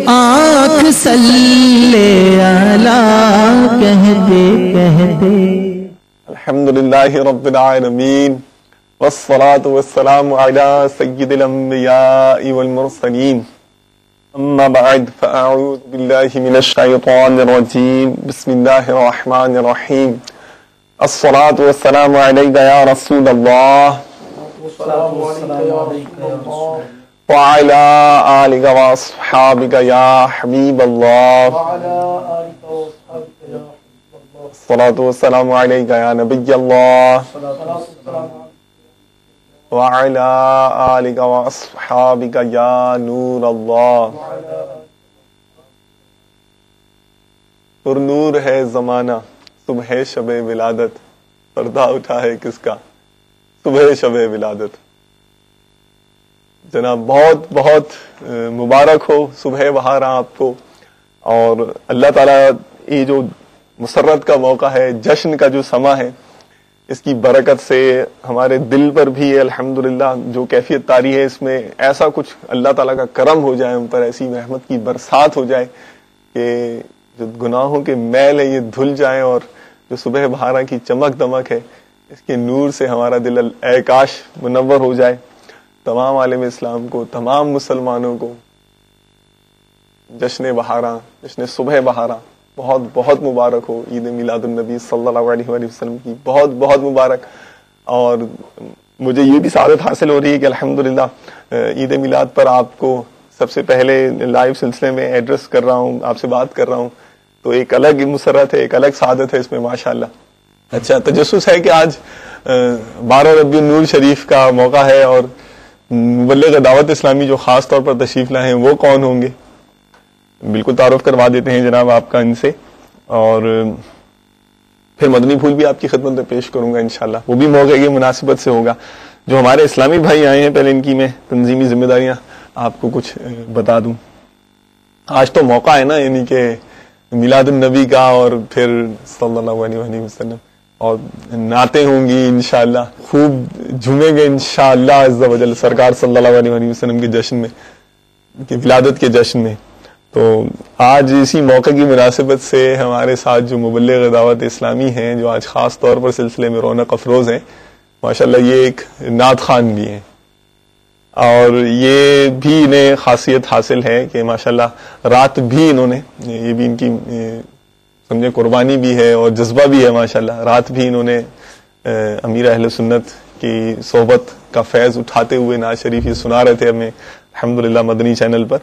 آنکھ صلی اللہ کہتے کہتے الحمدللہ رب العالمین والصلاة والسلام على سید الانبیاء والمرسلین اما بعد فاعوذ باللہ من الشیطان الرجیم بسم اللہ الرحمن الرحیم الصلاة والسلام علیک یا رسول اللہ وعلى آلك وأصحابك يا حبيب الله الصلاة والسلام عليك يا نبي الله وعلى آلك وأصحابك يا نور الله پر نور ہے زمانہ صبح شب ولادت، پردہ اٹھا ہے کس کا صبح شب ولادت۔ جناب بہت بہت مبارک ہو صبح بہار آپ کو، اور اللہ تعالیٰ یہ جو مسرت کا موقع ہے، جشن کا جو سما ہے، اس کی برکت سے ہمارے دل پر بھی الحمدللہ جو کیفیت طاری ہے، اس میں ایسا کچھ اللہ تعالیٰ کا کرم ہو جائے، ہم پر ایسی رحمت کی برسات ہو جائے کہ جو گناہوں کے میل ہے یہ دھل جائیں، اور جو صبح بہارا کی چمک دمک ہے اس کے نور سے ہمارا دل اے کاش منور ہو جائے۔ تمام عالم اسلام کو، تمام مسلمانوں کو جشن بہارا، جشن صبح بہارا بہت بہت مبارک ہو۔ عید میلاد النبی صلی اللہ علیہ وآلہ وسلم کی بہت بہت مبارک۔ اور مجھے یہ بھی سعادت حاصل ہو رہی ہے کہ الحمدللہ عید میلاد پر آپ کو سب سے پہلے لائیو سلسلے میں ایڈریس کر رہا ہوں، آپ سے بات کر رہا ہوں، تو ایک الگ مسرت ہے، ایک الگ سعادت ہے اس میں ماشاءاللہ۔ اچھا، تجسس ہے کہ آج 12 ربیع النور شریف کا موقع ہے، اور مبلغ دعوت اسلامی جو خاص طور پر تشریف لائے ہیں وہ کون ہوں گے؟ بالکل تعارف کروا دیتے ہیں جناب آپ کا ان سے، اور پھر مدنی پھول بھی آپ کی خدمت میں پیش کروں گا انشاءاللہ، وہ بھی موقع کی مناسبت سے ہوگا۔ جو ہمارے اسلامی بھائی آئے ہیں پہلے ان کی میں تنظیمی ذمہ داریاں آپ کو کچھ بتا دوں۔ آج تو موقع ہے نا، یعنی کہ میلاد النبی کا، اور پھر صلی اللہ علیہ وسلم، اور نعتیں ہوں گی انشاءاللہ، خوب جھومیں گے انشاءاللہ عز و جل سرکار صلی اللہ علیہ وسلم کے جشن میں، کہ ولادت کے جشن میں۔ تو آج اسی موقع کی مناسبت سے ہمارے ساتھ جو مبلغ دعوت اسلامی ہیں، جو آج خاص طور پر سلسلے میں رونق افروز ہیں ماشاءاللہ، یہ ایک نعت خوان بھی ہیں، اور یہ بھی انہیں خاصیت حاصل ہے کہ ماشاءاللہ رات بھی انہوں نے، یہ بھی ان کی سمجھے قربانی بھی ہے اور جذبہ بھی ہے ماشاءاللہ، رات بھی انہوں نے امیر اہل سنت کی صحبت کا فیض اٹھاتے ہوئے نعت شریف یہ سنا رہے تھے ہمیں الحمدللہ مدنی چینل پر۔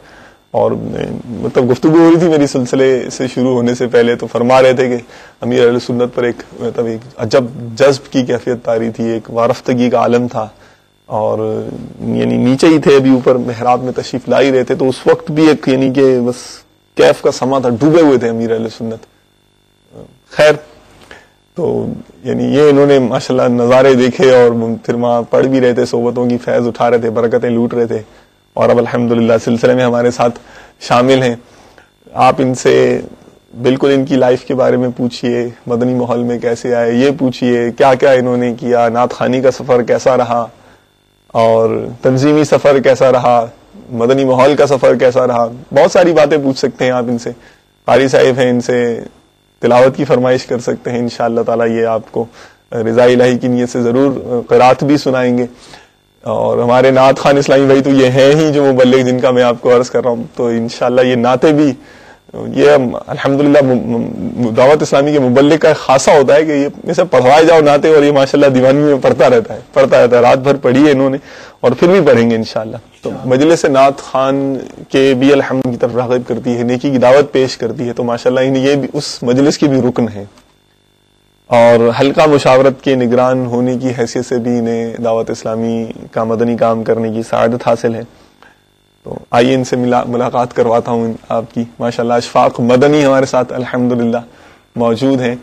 اور مطلب گفتگو ہو رہی تھی میری سلسلے سے شروع ہونے سے پہلے، تو فرما رہے تھے کہ امیر اہل سنت پر ایک مطلب ایک عجب جذب کی کیفیت طاری تھی، ایک وارفتگی کا عالم تھا، اور یعنی نیچے ہی تھے، ابھی اوپر محراب میں تشریف لا ہی رہے تھے، تو اس وقت بھی ایک یعنی کہ بس کیف کا سما تھا، ڈوبے ہوئے تھے امیر اہل سنت۔ خیر، تو یعنی یہ انہوں نے ماشاءاللہ نظارے دیکھے، اور پھر وہاں پڑھ بھی رہے تھے، صحبتوں کی فیض اٹھا رہے تھے، برکتیں لوٹ رہے تھے، اور اب الحمدللہ سلسلے میں ہمارے ساتھ شامل ہیں۔ آپ ان سے بالکل ان کی لائف کے بارے میں پوچھئے، مدنی ماحول میں کیسے آئے یہ پوچھئے، کیا کیا انہوں نے کیا، نعت خوانی کا سفر کیسا رہا، اور تنظیمی سفر کیسا رہا، مدنی ماحول کا سفر کیسا رہا، بہت ساری باتیں پوچھ سکتے ہیں آپ ان سے۔ قاری صاحب ہیں، ان سے تلاوت کی فرمائش کر سکتے ہیں انشاءاللہ تعالی، یہ آپ کو رضا الہی کی نیت سے ضرور قرات بھی سنائیں گے۔ اور ہمارے نعت خوان اسلامی بھائی تو یہ ہیں ہی جو مبلغ جن کا میں آپ کو عرض کر رہا ہوں، تو انشاءاللہ یہ نعتیں بھی، یہ الحمدللہ دعوت اسلامی کے مبلغ کا خاصہ ہوتا ہے کہ یہ اسے پڑھوائے جاؤ نعتیں، اور یہ ماشاءاللہ دیوانی میں پڑھتا رہتا ہے، رات بھر پڑھی ہے انہوں نے، اور پھر بھی پڑھیں گے انشاءاللہ۔ تو مجلس نعت خوان کے بھی الحمد کی طرف راغب کرتی ہے، نیکی کی دعوت پیش کرتی ہے، تو ماشاءاللہ یہ بھی اس مجلس کی بھی رکن ہے، اور حلقہ مشاورت کے نگران ہونے کی حیثیت سے بھی انہیں دعوت اسلامی کا مدنی کام کرنے کی سعادت حاصل ہے۔ تو آئیے ان سے ملاقات کرواتا ہوں آپ کی۔ ماشاءاللہ اشفاق مدنی ہمارے ساتھ الحمدللہ موجود ہیں،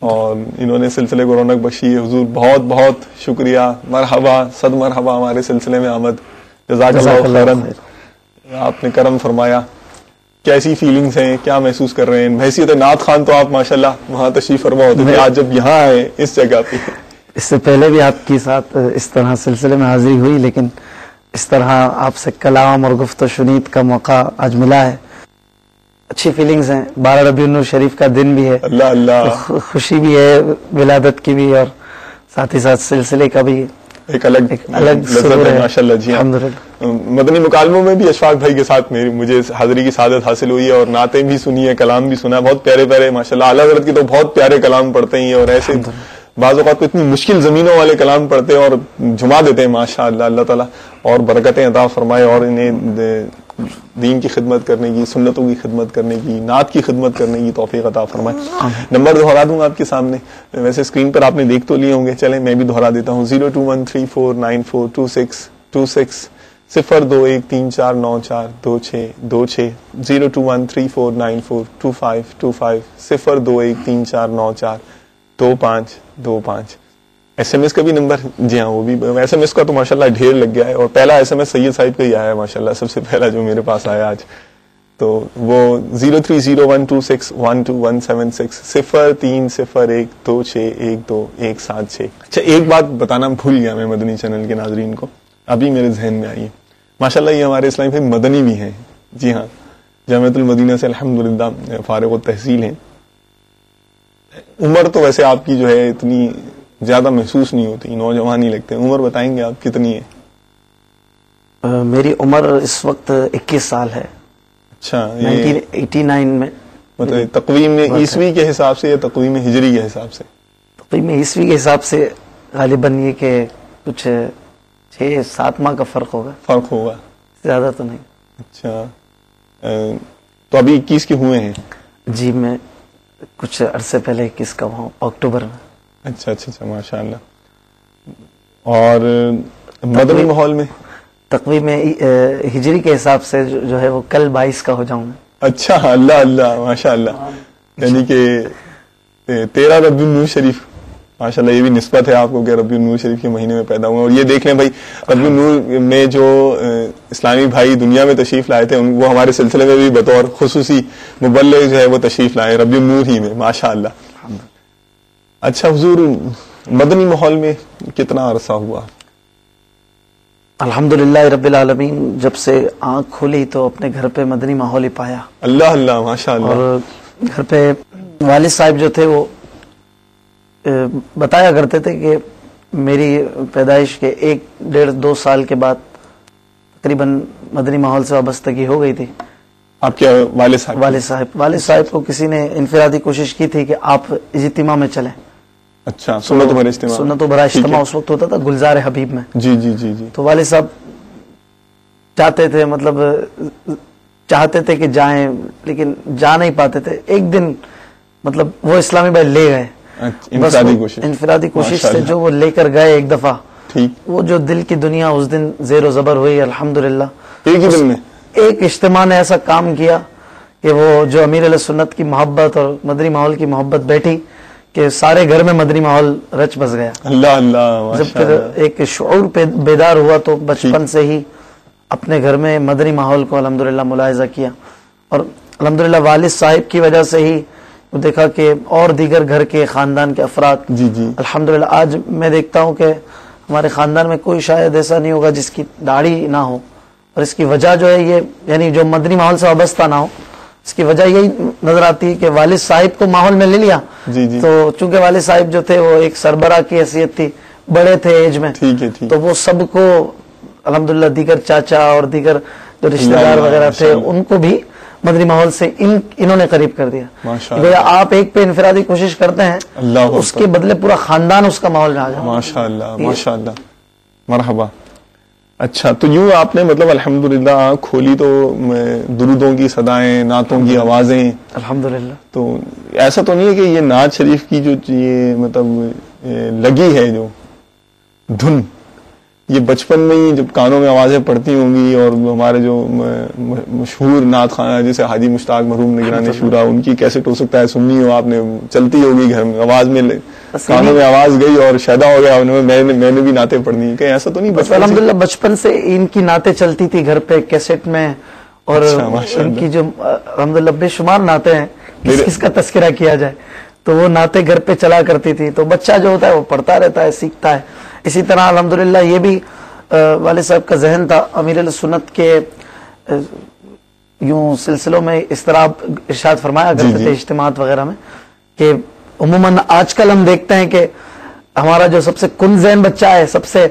اور انہوں نے سلسلے کو رونق بخشی ہے۔ حضور بہت بہت شکریہ، مرحبا، صد مرحبا ہمارے سلسلے میں آمد، جزاک اللہ خیرن، آپ نے کرم فرمایا۔ کیسی فیلنگز ہیں، کیا محسوس کر رہے ہیں؟ حیثیت نعت خوان تو آپ ماشاءاللہ وہاں تشریف فرما ہوتے تھے، آج جب یہاں آئے اس جگہ پہ، اس سے پہلے بھی آپ کے ساتھ اس طرح سلسلے میں حاضری ہوئی، لیکن اس طرح آپ سے کلام اور گفت و شنید کا موقع آج ملا ہے، اچھی فیلنگز ہیں. 12 ربیع النور شریف کا دن بھی ہے, اللہ اللہ, خوشی بھی ہے ولادت کی بھی, اور ساتھ ہی ساتھ سلسلے کا بھی ایک الگ لذت ہے ماشاءاللہ. جی ہاں, مدنی مکالموں میں بھی اشفاق بھائی کے ساتھ مجھے حاضری کی سعادت حاصل ہوئی ہے, اور نعتیں بھی سنی ہے, کلام بھی سنا, بہت پیارے پیارے ماشاءاللہ. اعلیٰ حضرت کی تو بہت پیارے کلام پڑھتے ہیں, اور ایسے بعض اوقات کو اتنی مشکل زمینوں والے کلام پڑھتے ہیں اور جھما دیتے ہیں ماشاءاللہ. اللہ تعالیٰ اور برکتیں عطا فرمائے, اور انہیں دین کی خدمت کرنے کی, سنتوں کی خدمت کرنے کی, نعت کی خدمت کرنے کی توفیق عطا فرمائے. نمبر دوہرا دوں گا آپ کے سامنے, ویسے اسکرین پر آپ نے دیکھ تو لیے ہوں گے, چلیں میں بھی دوہرا دیتا ہوں. 02134942626 021349426262 02134942525 0213494225. ایس ایم ایس کا بھی نمبر, جی ہاں وہ بھی, ایس ایم ایس کا تو ماشاءاللہ ڈھیر لگ گیا ہے, اور پہلا ایس ایم ایس سید صاحب کا ہی آیا ہے ماشاءاللہ, سب سے پہلا جو میرے پاس آیا آج, تو وہ 030126121760 030126121761. اچھا ایک بات بتانا بھول گیا میں مدنی چینل کے ناظرین کو, ابھی میرے ذہن میں آئی ہے. ماشاءاللہ یہ ہمارے اسلامی بھائی مدنی بھی ہیں, جی ہاں, جامعۃ المدینہ سے الحمدللہ فارغ التحصیل ہیں. عمر تو ویسے آپ کی جو ہے اتنی زیادہ محسوس نہیں ہوتی, نوجوان ہی لگتے ہیں. عمر بتائیں گے آپ کتنی ہے؟ میری عمر اس وقت 21 سال ہے. اچھا, 1989 میں, مطلب تقویم عیسوی کے حساب سے یا تقویم ہجری کے حساب سے؟ تقویم عیسوی کے حساب سے غالباً یہ کہ کچھ 6-7 ماہ کا فرق ہوگا. فرق ہوگا, زیادہ تو نہیں. اچھا, تو ابھی 21 کے ہوئے ہیں؟ جی میں کچھ عرصے پہلے 21 کا ہوں, اکتوبر میں. اچھا اچھا اچھا ماشاءاللہ. اور مدنی ماحول میں تقویم ہجری کے حساب سے جو ہے وہ کل 22 کا ہو جاؤں میں. اچھا, اللہ اللہ ماشاءاللہ, یعنی کہ 13 ربیع النور شریف, ماشاءاللہ یہ بھی نسبت ہے آپ کو کہ ربیع النور شریف کے مہینے میں پیدا ہوئے. اور یہ دیکھ لیں بھائی, ربیع النور میں جو اسلامی بھائی دنیا میں تشریف لائے تھے وہ ہمارے سلسلے میں بھی بطور خصوصی مبلغ جو ہے وہ تشریف لائے ربیع النور ہی میں ماشاءاللہ. اچھا حضور, مدنی ماحول میں کتنا عرصہ ہوا؟ الحمدللہ رب العالمین, جب سے آنکھ کھولی تو اپنے گھر پہ مدنی ماحول ہی پایا. اللہ اللہ ماشاءاللہ. اور گھر پہ والد صاحب جو تھے وہ بتایا کرتے تھے کہ میری پیدائش کے 1-1.5-2 سال کے بعد تقریباً مدنی ماحول سے وابستگی ہو گئی تھی. آپ کے والد صاحب کو کسی نے انفرادی کوشش کی تھی کہ آپ اجتماع میں چلیں. اچھا, سنت و برا اجتماع اس وقت ہوتا تھا گلزار حبیب میں. جی جی جی جی. تو والد صاحب چاہتے تھے, مطلب چاہتے تھے کہ جائیں, لیکن جا نہیں پاتے تھے. ایک دن مطلب وہ اسلامی بھائی لے گئے, انفرادی کوشش سے جو وہ لے کر گئے ایک دفعہ, وہ جو دل کی دنیا اس دن زیر و زبر ہوئی الحمدللہ. ایک ہی دن میں ایک اجتماع نے ایسا کام کیا کہ وہ جو امیر علیہ سنت کی محبت اور مدنی ماحول کی محبت بیٹھی کہ سارے گھر میں مدنی ماحول رچ بس گیا. اللہ اللہ. جب پھر ایک شعور پہ بیدار ہوا تو بچپن سے ہی اپنے گھر میں مدنی ماحول کو الحمدللہ ملاحظہ کیا, اور الحمدللہ والد صاحب کی وجہ سے ہی دیکھا کہ اور دیگر گھر کے خاندان کے افراد, جی جی الحمدللہ آج میں دیکھتا ہوں کہ ہمارے خاندان میں کوئی شاید ایسا نہیں ہوگا جس کی داڑھی نہ ہو, اور اس کی وجہ جو ہے یہ, یعنی جو مدنی ماحول سے وابستہ نہ ہو, اس کی وجہ یہی نظر آتی ہے کہ والد صاحب کو ماحول میں لے لیا. جی جی. تو چونکہ والد صاحب جو تھے وہ ایک سربراہ کی حیثیت تھی, بڑے تھے ایج میں, تو وہ سب کو الحمدللہ دیگر چاچا اور دیگر جو رشتہ دار وغیرہ تھے ان کو بھی مدنی ماحول سے انہوں نے قریب کر دیا. آپ ایک پہ انفرادی کوشش کرتے ہیں, اس کے بدلے پورا خاندان اس کا ماحول میں آ جائے. ماشاءاللہ ماشاءاللہ, مرحبا. اچھا, تو یوں آپ نے مطلب الحمدللہ آنکھ کھولی تو درودوں کی صدائیں, نعتوں کی آوازیں, الحمدللہ. تو ایسا تو نہیں ہے کہ یہ نعت شریف کی جو یہ مطلب لگی ہے جو دھن, یہ بچپن میں ہی جب کانوں میں آوازیں پڑتی ہوں گی, اور ہمارے جو مشہور نعت خواں جیسے حاجی مشتاق مرحوم نگران شورا, ان کی کیسٹ ہو سکتا ہے سننی ہو آپ نے, چلتی ہوگی گھر میں, آواز میں کانوں میں آواز گئی اور شیدا ہو گیا, میں نے بھی نعتیں پڑھنی, کہ ایسا تو نہیں؟ الحمدللہ بچپن سے ان کی نعتیں چلتی تھی گھر پہ کیسٹ میں, اور ان کی جو الحمدللہ بے شمار نعتیں ہیں, کس کا تذکرہ کیا جائے, تو وہ نعتیں گھر پہ چلا کرتی تھی. تو بچہ جو ہوتا ہے وہ پڑھتا رہتا ہے, سیکھتا ہے. اسی طرح الحمدللہ یہ بھی والد صاحب کا ذہن تھا, امیر علیہ سنت کے یوں سلسلوں میں اس طرح آپ ارشاد فرمایا کرتے تھے اجتماعات وغیرہ میں کہ عموماً آج کل ہم دیکھتے ہیں کہ ہمارا جو سب سے کن ذہن بچہ ہے, سب سے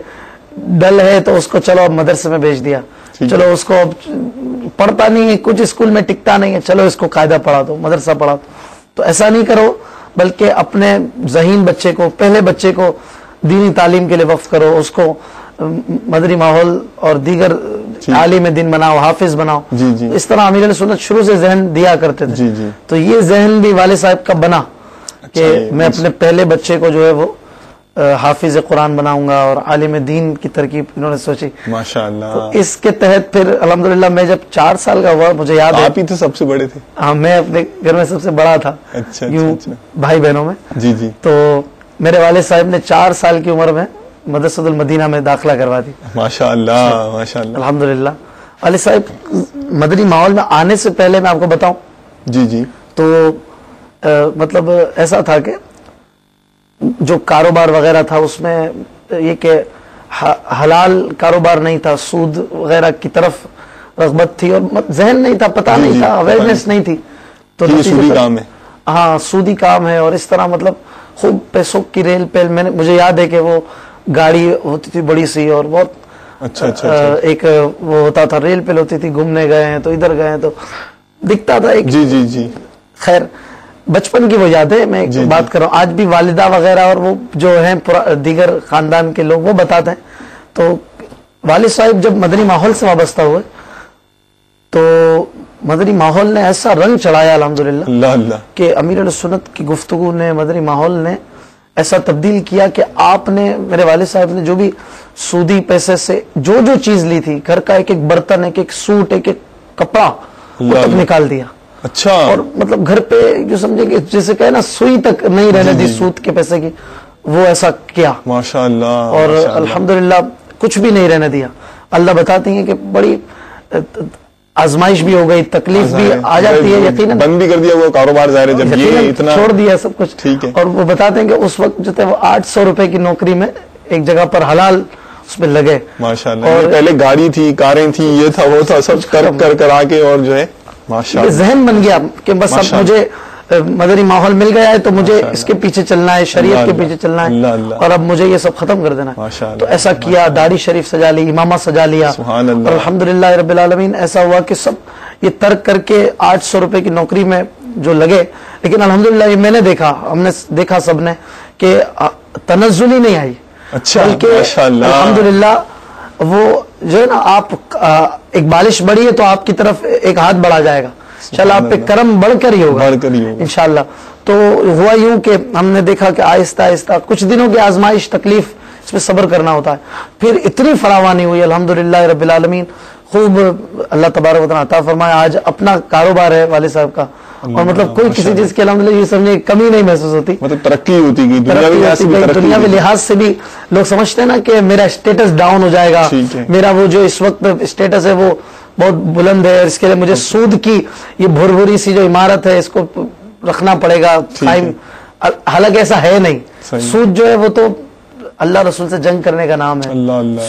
ڈل ہے, تو اس کو چلو اب مدرسے میں بھیج دیا, چلو اس کو اب پڑھتا نہیں ہے, کچھ اسکول میں ٹکتا نہیں ہے, چلو اس کو قاعدہ پڑھا دو, مدرسہ پڑھا دو. تو ایسا نہیں کرو, بلکہ اپنے ذہین بچے کو, پہلے بچے کو دینی تعلیم کے لیے وقف کرو, اس کو مدری ماحول اور دیگر عالم دین بناؤ, حافظ بناؤ. اس طرح امیر اہل سنت شروع سے ذہن دیا کرتے تھے. تو یہ ذہن بھی والد صاحب کا بنا کہ میں اپنے پہلے بچے کو جو ہے وہ حافظ قرآن بناؤں گا, اور عالم دین کی ترکیب انہوں نے سوچی. ماشاءاللہ. تو اس کے تحت پھر الحمدللہ میں جب 4 سال کا ہوا, مجھے یاد ہے آپ ہی تو سب سے بڑے تھے. ہاں, میں اپنے گھر میں سب سے بڑا تھا. اچھا بھائی بہنوں میں. جی. تو میرے والد صاحب نے 4 سال کی عمر میں مدرسۃ المدینہ میں داخلہ کروا دی. ماشاءاللہ ماشاءاللہ الحمدللہ. والد صاحب مدنی ماحول میں آنے سے پہلے میں آپ کو بتاؤں, جی تو مطلب ایسا تھا کہ جو کاروبار وغیرہ تھا اس میں یہ کہ حلال کاروبار نہیں تھا, سود وغیرہ کی طرف رغبت تھی, اور ذہن نہیں تھا, پتہ نہیں تھا, اویئرنیس نہیں تھی. تو سودی کام ہے. ہاں, سودی کام ہے. اور اس طرح مطلب خوب پیسوں کی ریل پیل. مجھے یاد ہے کہ وہ گاڑی ہوتی تھی بڑی سی, اور بہت اچھا ایک وہ ہوتا تھا, ریل پیل ہوتی تھی, گھومنے گئے ہیں تو ادھر گئے ہیں تو دکھتا تھا ایک. جی. خیر, بچپن کی وہ یاد ہے, میں بات کر رہا ہوں. آج بھی والدہ وغیرہ اور وہ جو ہیں دیگر خاندان کے لوگ وہ بتاتے ہیں. تو والد صاحب جب مدنی ماحول سے وابستہ ہوئے تو مدنی ماحول نے ایسا رنگ چڑھایا الحمدللہ اللہ کہ امیر اہل سنت کی گفتگو نے, مدنی ماحول نے ایسا تبدیل کیا کہ آپ نے, میرے والد صاحب نے جو بھی سودی پیسے سے جو چیز لی تھی, گھر کا ایک برتن, ایک سوٹ, ایک کپڑا, وہ تک نکال دیا. اچھا. اور مطلب گھر پہ جو سمجھے کہ جیسے کہے نا سوئی تک نہیں رہنے دی سود کے پیسے کی, وہ ایسا کیا. ماشاءاللہ. اور الحمدللہ کچھ بھی نہیں رہنے دیا. اللہ بتاتی ہیں کہ بڑی آزمائش بھی ہو گئی, تکلیف بھی آ جاتی ہے, یقیناً بند بھی کر دیا وہ کاروبار, ظاہر ہے جب یہ اتنا چھوڑ دیا سب کچھ. ٹھیک ہے. اور وہ بتاتے ہیں کہ اس وقت جو تھے وہ 800 روپے کی نوکری میں ایک جگہ پر حلال اس میں لگے. ماشاءاللہ. اور پہلے گاڑی تھی, کاریں تھیں, یہ تھا وہ تھا, سب کرا کے, اور جو ہے ماشاءاللہ ذہن بن گیا کہ بس اب مجھے مدنی ماحول مل گیا ہے تو مجھے اس کے پیچھے چلنا ہے, شریعت کے پیچھے چلنا ہے, اور اب مجھے یہ سب ختم کر دینا ہے. تو ایسا کیا, داڑھی شریف سجا لی, امامہ سجا لیا, اور الحمدللہ رب العالمین ایسا ہوا کہ سب یہ ترک کر کے 800 روپے کی نوکری میں جو لگے. لیکن الحمدللہ یہ میں نے دیکھا, ہم نے دیکھا سب نے, کہ تنزل ہی نہیں آئی. اچھا, بلکہ الحمدللہ وہ جو ہے نا, آپ ایک بالش بڑی ہے تو آپ کی طرف ایک ہاتھ بڑھا جائے گا, چل آپ پہ کرم بڑھ کر ہی ہوگا انشاءاللہ. تو ہوا یوں کہ ہم نے دیکھا کہ آہستہ آہستہ کچھ دنوں کی آزمائش, تکلیف, اس پہ صبر کرنا ہوتا ہے. پھر اتنی فراوانی ہوئی الحمدللہ رب العالمین, خوب اللہ تبارک و تعالیٰ عطا فرمایا. آج اپنا کاروبار ہے والد صاحب کا, اور مطلب کوئی کسی چیز کی الحمدللہ یہ سمجھے کمی نہیں محسوس ہوتی, مطلب ترقی ہوتی گئی. دنیاوی لحاظ سے بھی لوگ سمجھتے ہیں نا کہ میرا اسٹیٹس ڈاؤن ہو جائے گا, میرا وہ جو اس وقت اسٹیٹس ہے وہ بہت بلند ہے, اس کے لیے مجھے سود کی یہ بھربھری سی جو عمارت ہے اس کو رکھنا پڑے گا. حالانکہ ایسا ہے نہیں. سود جو ہے وہ تو اللہ رسول سے جنگ کرنے کا نام ہے.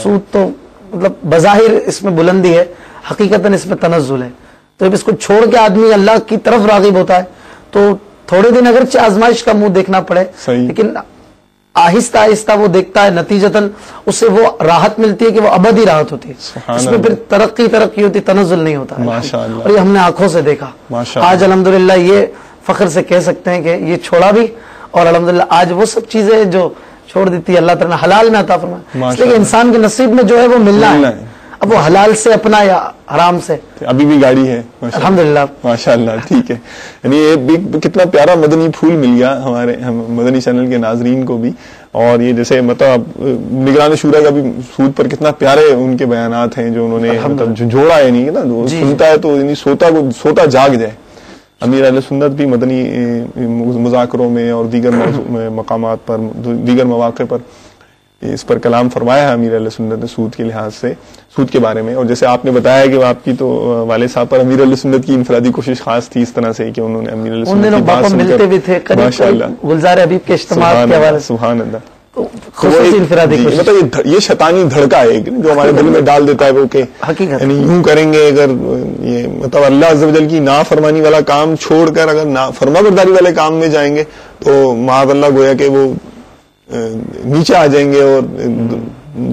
سود تو مطلب بظاہر اس میں بلندی ہے, حقیقتاً اس میں تنزل ہے. تو جب اس کو چھوڑ کے آدمی اللہ کی طرف راغب ہوتا ہے تو تھوڑے دن اگرچہ آزمائش کا منہ دیکھنا پڑے, لیکن آہستہ آہستہ وہ دیکھتا ہے, نتیجتاً اس سے وہ راحت ملتی ہے کہ وہ ابدی راحت ہوتی ہے. اس میں پھر ترقی ہوتی, تنزل نہیں ہوتا ہے. اور یہ ہم نے آنکھوں سے دیکھا. آج الحمدللہ یہ فخر سے کہہ سکتے ہیں کہ یہ چھوڑا بھی, اور الحمدللہ آج وہ سب چیزیں جو چھوڑ دیتی اللہ تعالیٰ نے حلال میں عطا فرمایا. اس لیے کہ انسان کے نصیب میں جو ہے وہ ملنا ہے, اب وہ حلال سے اپنا یا حرام سے. ابھی بھی گاڑی ہے الحمدللہ ماشاءاللہ. ٹھیک ہے, یعنی یہ کتنا پیارا مدنی پھول مل گیا ہمارے مدنی چینل کے ناظرین کو بھی. اور یہ جیسے مطلب نگران شورا کا بھی سود پر کتنا پیارے ان کے بیانات ہیں جو انہوں نے مطلب جوڑا ہے, نہیں نا, سنتا ہے تو سوتا جاگ جائے. امیر اہل سنت بھی مدنی مذاکروں میں اور دیگر مقامات پر, دیگر مواقع پر اس پر کلام فرمایا ہے امیر اہل سنت نے سود کے لحاظ سے, سود کے بارے میں. اور جیسے آپ نے بتایا کہ آپ کی تو والد صاحب پر امیر اہل سنت کی انفرادی کوشش خاص تھی اس طرح سے کہ انہوں نے امیر اہل سنت کی بات سن کر ملتے بھی تھے گلزار حبیب کے اجتماعات کے حوالے سے. سبحان اللہ. خصوصی انفرادی کوشش، مطلب یہ شیطانی دھڑکا ہے جو ہمارے دل میں ڈال دیتا ہے وہ کہ حقیقت یعنی یوں کریں گے، اگر یہ مطلب اللہ عز و جل کی نافرمانی والا کام چھوڑ کر اگر فرما برداری والے کام میں جائیں گے تو معاذ اللہ گویا کہ وہ نیچے آ جائیں گے اور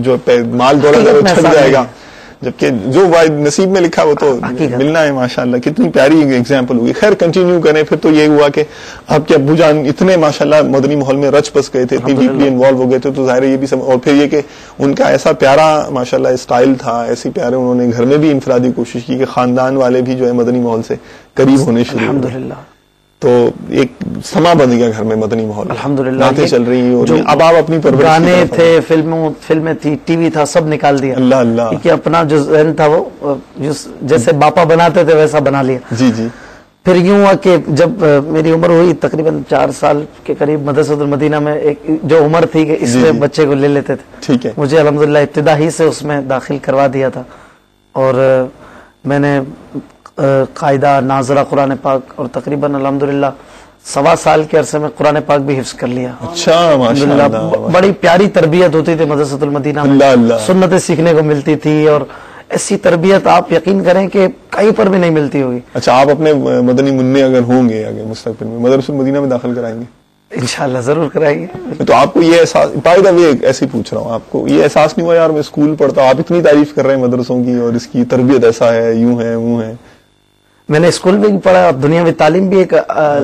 جو مال دولت ہے وہ چھٹ جائے گا، جبکہ جو نصیب میں لکھا وہ تو ملنا ہے. ماشاءاللہ کتنی پیاری ایگزامپل ہوئی. خیر کنٹینیو کریں. پھر تو یہ ہوا کہ آپ کے ابو جان اتنے ماشاءاللہ مدنی ماحول میں رچ پس گئے تھے، اتنی ڈیپلی انوالو ہو گئے تھے، تو ظاہر یہ بھی اور پھر یہ کہ ان کا ایسا پیارا ماشاءاللہ اسٹائل تھا، ایسی پیارے انہوں نے گھر میں بھی انفرادی کوشش کی کہ خاندان والے بھی جو ہے مدنی ماحول سے قریب ہونے شروع ہوئے. الحمدللہ تو ایک سما بن گیا گھر میں مدنی ماحول. الحمدللہ باتیں چل رہی اور اب آپ اپنی پرورش، گانے تھے، فلمیں تھی، ٹی وی تھا، سب نکال دیا. اللہ اللہ کہ اپنا جو ذہن تھا وہ جیسے باپا بناتے تھے ویسا بنا لیا. جی جی. پھر یوں ہوا کہ جب میری عمر ہوئی تقریباً 4 سال کے قریب، مدرسۃ المدینہ میں ایک جو عمر تھی کہ اس میں بچے کو لے لیتے تھے. ٹھیک ہے. مجھے الحمدللہ ابتدا ہی سے اس میں داخل کروا دیا تھا اور میں نے قاعدہ ناظرہ قرآن پاک اور تقریباً الحمدللہ 1.25 سال کے عرصے میں قرآن پاک بھی حفظ کر لیا. اچھا ماشاءاللہ. بڑی پیاری تربیت ہوتی تھی مدرسۃ المدینہ میں، سنتیں سیکھنے کو ملتی تھی اور ایسی تربیت آپ یقین کریں کہ کہیں پر بھی نہیں ملتی ہوگی. اچھا آپ اپنے مدنی منع اگر ہوں گے آگے مستقبل میں مدرسۃ المدینہ میں داخل کرائیں گے؟ انشاءاللہ ضرور کرائیں گے. تو آپ کو یہ احساس، بائی دا وے ایسے پوچھ رہا ہوں، آپ کو یہ احساس نہیں ہوا یار میں اسکول پڑھتا ہوں، آپ اتنی تعریف کر رہے ہیں مدرسوں کی اور اس کی تربیت ایسا ہے، یوں ہے وہ ہے. میں نے اسکول میں بھی پڑھا، دنیاوی تعلیم بھی ایک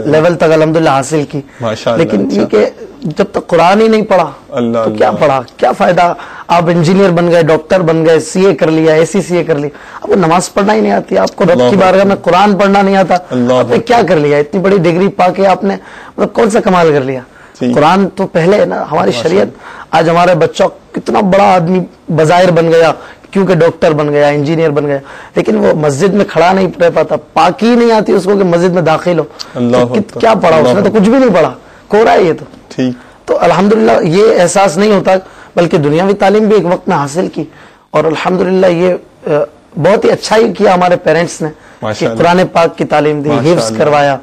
لیول تک الحمدللہ حاصل کی، لیکن یہ کہ جب تک قرآن ہی نہیں پڑھا تو کیا پڑھا، کیا فائدہ. آپ انجینئر بن گئے، ڈاکٹر بن گئے، سی اے کر لیا، ایسی سی اے کر لیا، آپ کو نماز پڑھنا ہی نہیں آتی، آپ کو رب کی بارگاہ میں قرآن پڑھنا نہیں آتا، آپ نے کیا کر لیا؟ اتنی بڑی ڈگری پا کے آپ نے مطلب کون سا کمال کر لیا؟ قرآن تو پہلے ہے نا. ہماری شریعت آج ہمارے بچوں کتنا بڑا آدمی بظاہر بن گیا کیونکہ ڈاکٹر بن گیا، انجینئر بن گیا، لیکن وہ مسجد میں کھڑا نہیں رہ پاتا، پاکی ہی نہیں آتی اس کو کہ مسجد میں داخل ہو. کیا پڑھا اس نے؟ تو کچھ بھی نہیں پڑھا، کوڑا ہے یہ تو. تو الحمدللہ یہ احساس نہیں ہوتا، بلکہ دنیاوی تعلیم بھی ایک وقت میں حاصل کی اور الحمدللہ یہ بہت ہی اچھا ہی کیا ہمارے پیرنٹس نے کہ قرآن پاک کی تعلیم دی، حفظ کروایا.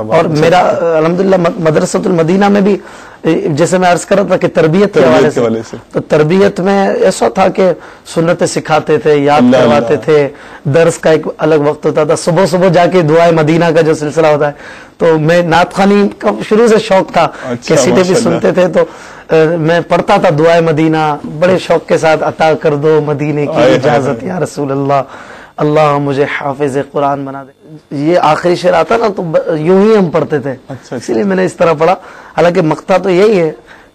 اور میرا الحمدللہ مدرسۃ المدینہ میں بھی جیسے میں عرض کر رہا تھا کہ تربیت کے حوالے سے، تو تربیت میں ایسا تھا کہ سنتیں سکھاتے تھے، یاد کرواتے تھے، درس کا ایک الگ وقت ہوتا تھا، صبح صبح جا کے دعائے مدینہ کا جو سلسلہ ہوتا ہے، تو میں نعت خوانی کا شروع سے شوق تھا، کیسٹیں بھی سنتے تھے تو میں پڑھتا تھا دعائے مدینہ بڑے شوق کے ساتھ. عطا کر دو مدینے کی اجازت یا رسول اللہ، اللہ مجھے حافظ قرآن بنا دے. یہ آخری شعر آتا نا تو یوں ہی ہم پڑھتے تھے، اسی لیے میں نے اس طرح پڑھا. حالانکہ مقطع تو یہی ہے،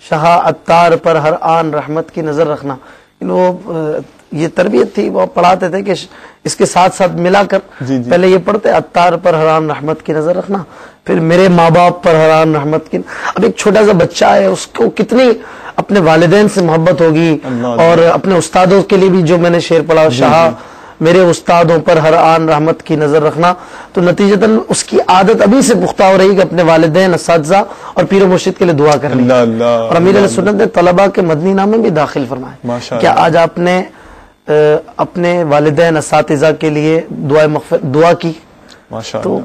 شاہ عطار پر ہر آن رحمت کی نظر رکھنا. وہ یہ تربیت تھی، وہ پڑھاتے تھے کہ اس کے ساتھ ساتھ ملا کر پہلے یہ پڑھتے عطار پر ہر آن رحمت کی نظر رکھنا، پھر میرے ماں باپ پر ہر آن رحمت کی. اب ایک چھوٹا سا بچہ ہے، اس کو کتنی اپنے والدین سے محبت ہوگی اور اپنے استادوں کے لیے بھی. جو میں نے شعر پڑھا، شاہ میرے استادوں پر ہر آن رحمت کی نظر رکھنا، تو نتیجتاً اس کی عادت ابھی سے پختہ ہو رہی کہ اپنے والدین، اساتذہ اور پیر و مرشد کے لیے دعا کرنی. اور امیر علیہ سنت نے طلباء کے مدنی نام میں بھی داخل فرمائے. کیا آج آپ نے اپنے والدین، اساتذہ کے لیے دعا کی؟ تو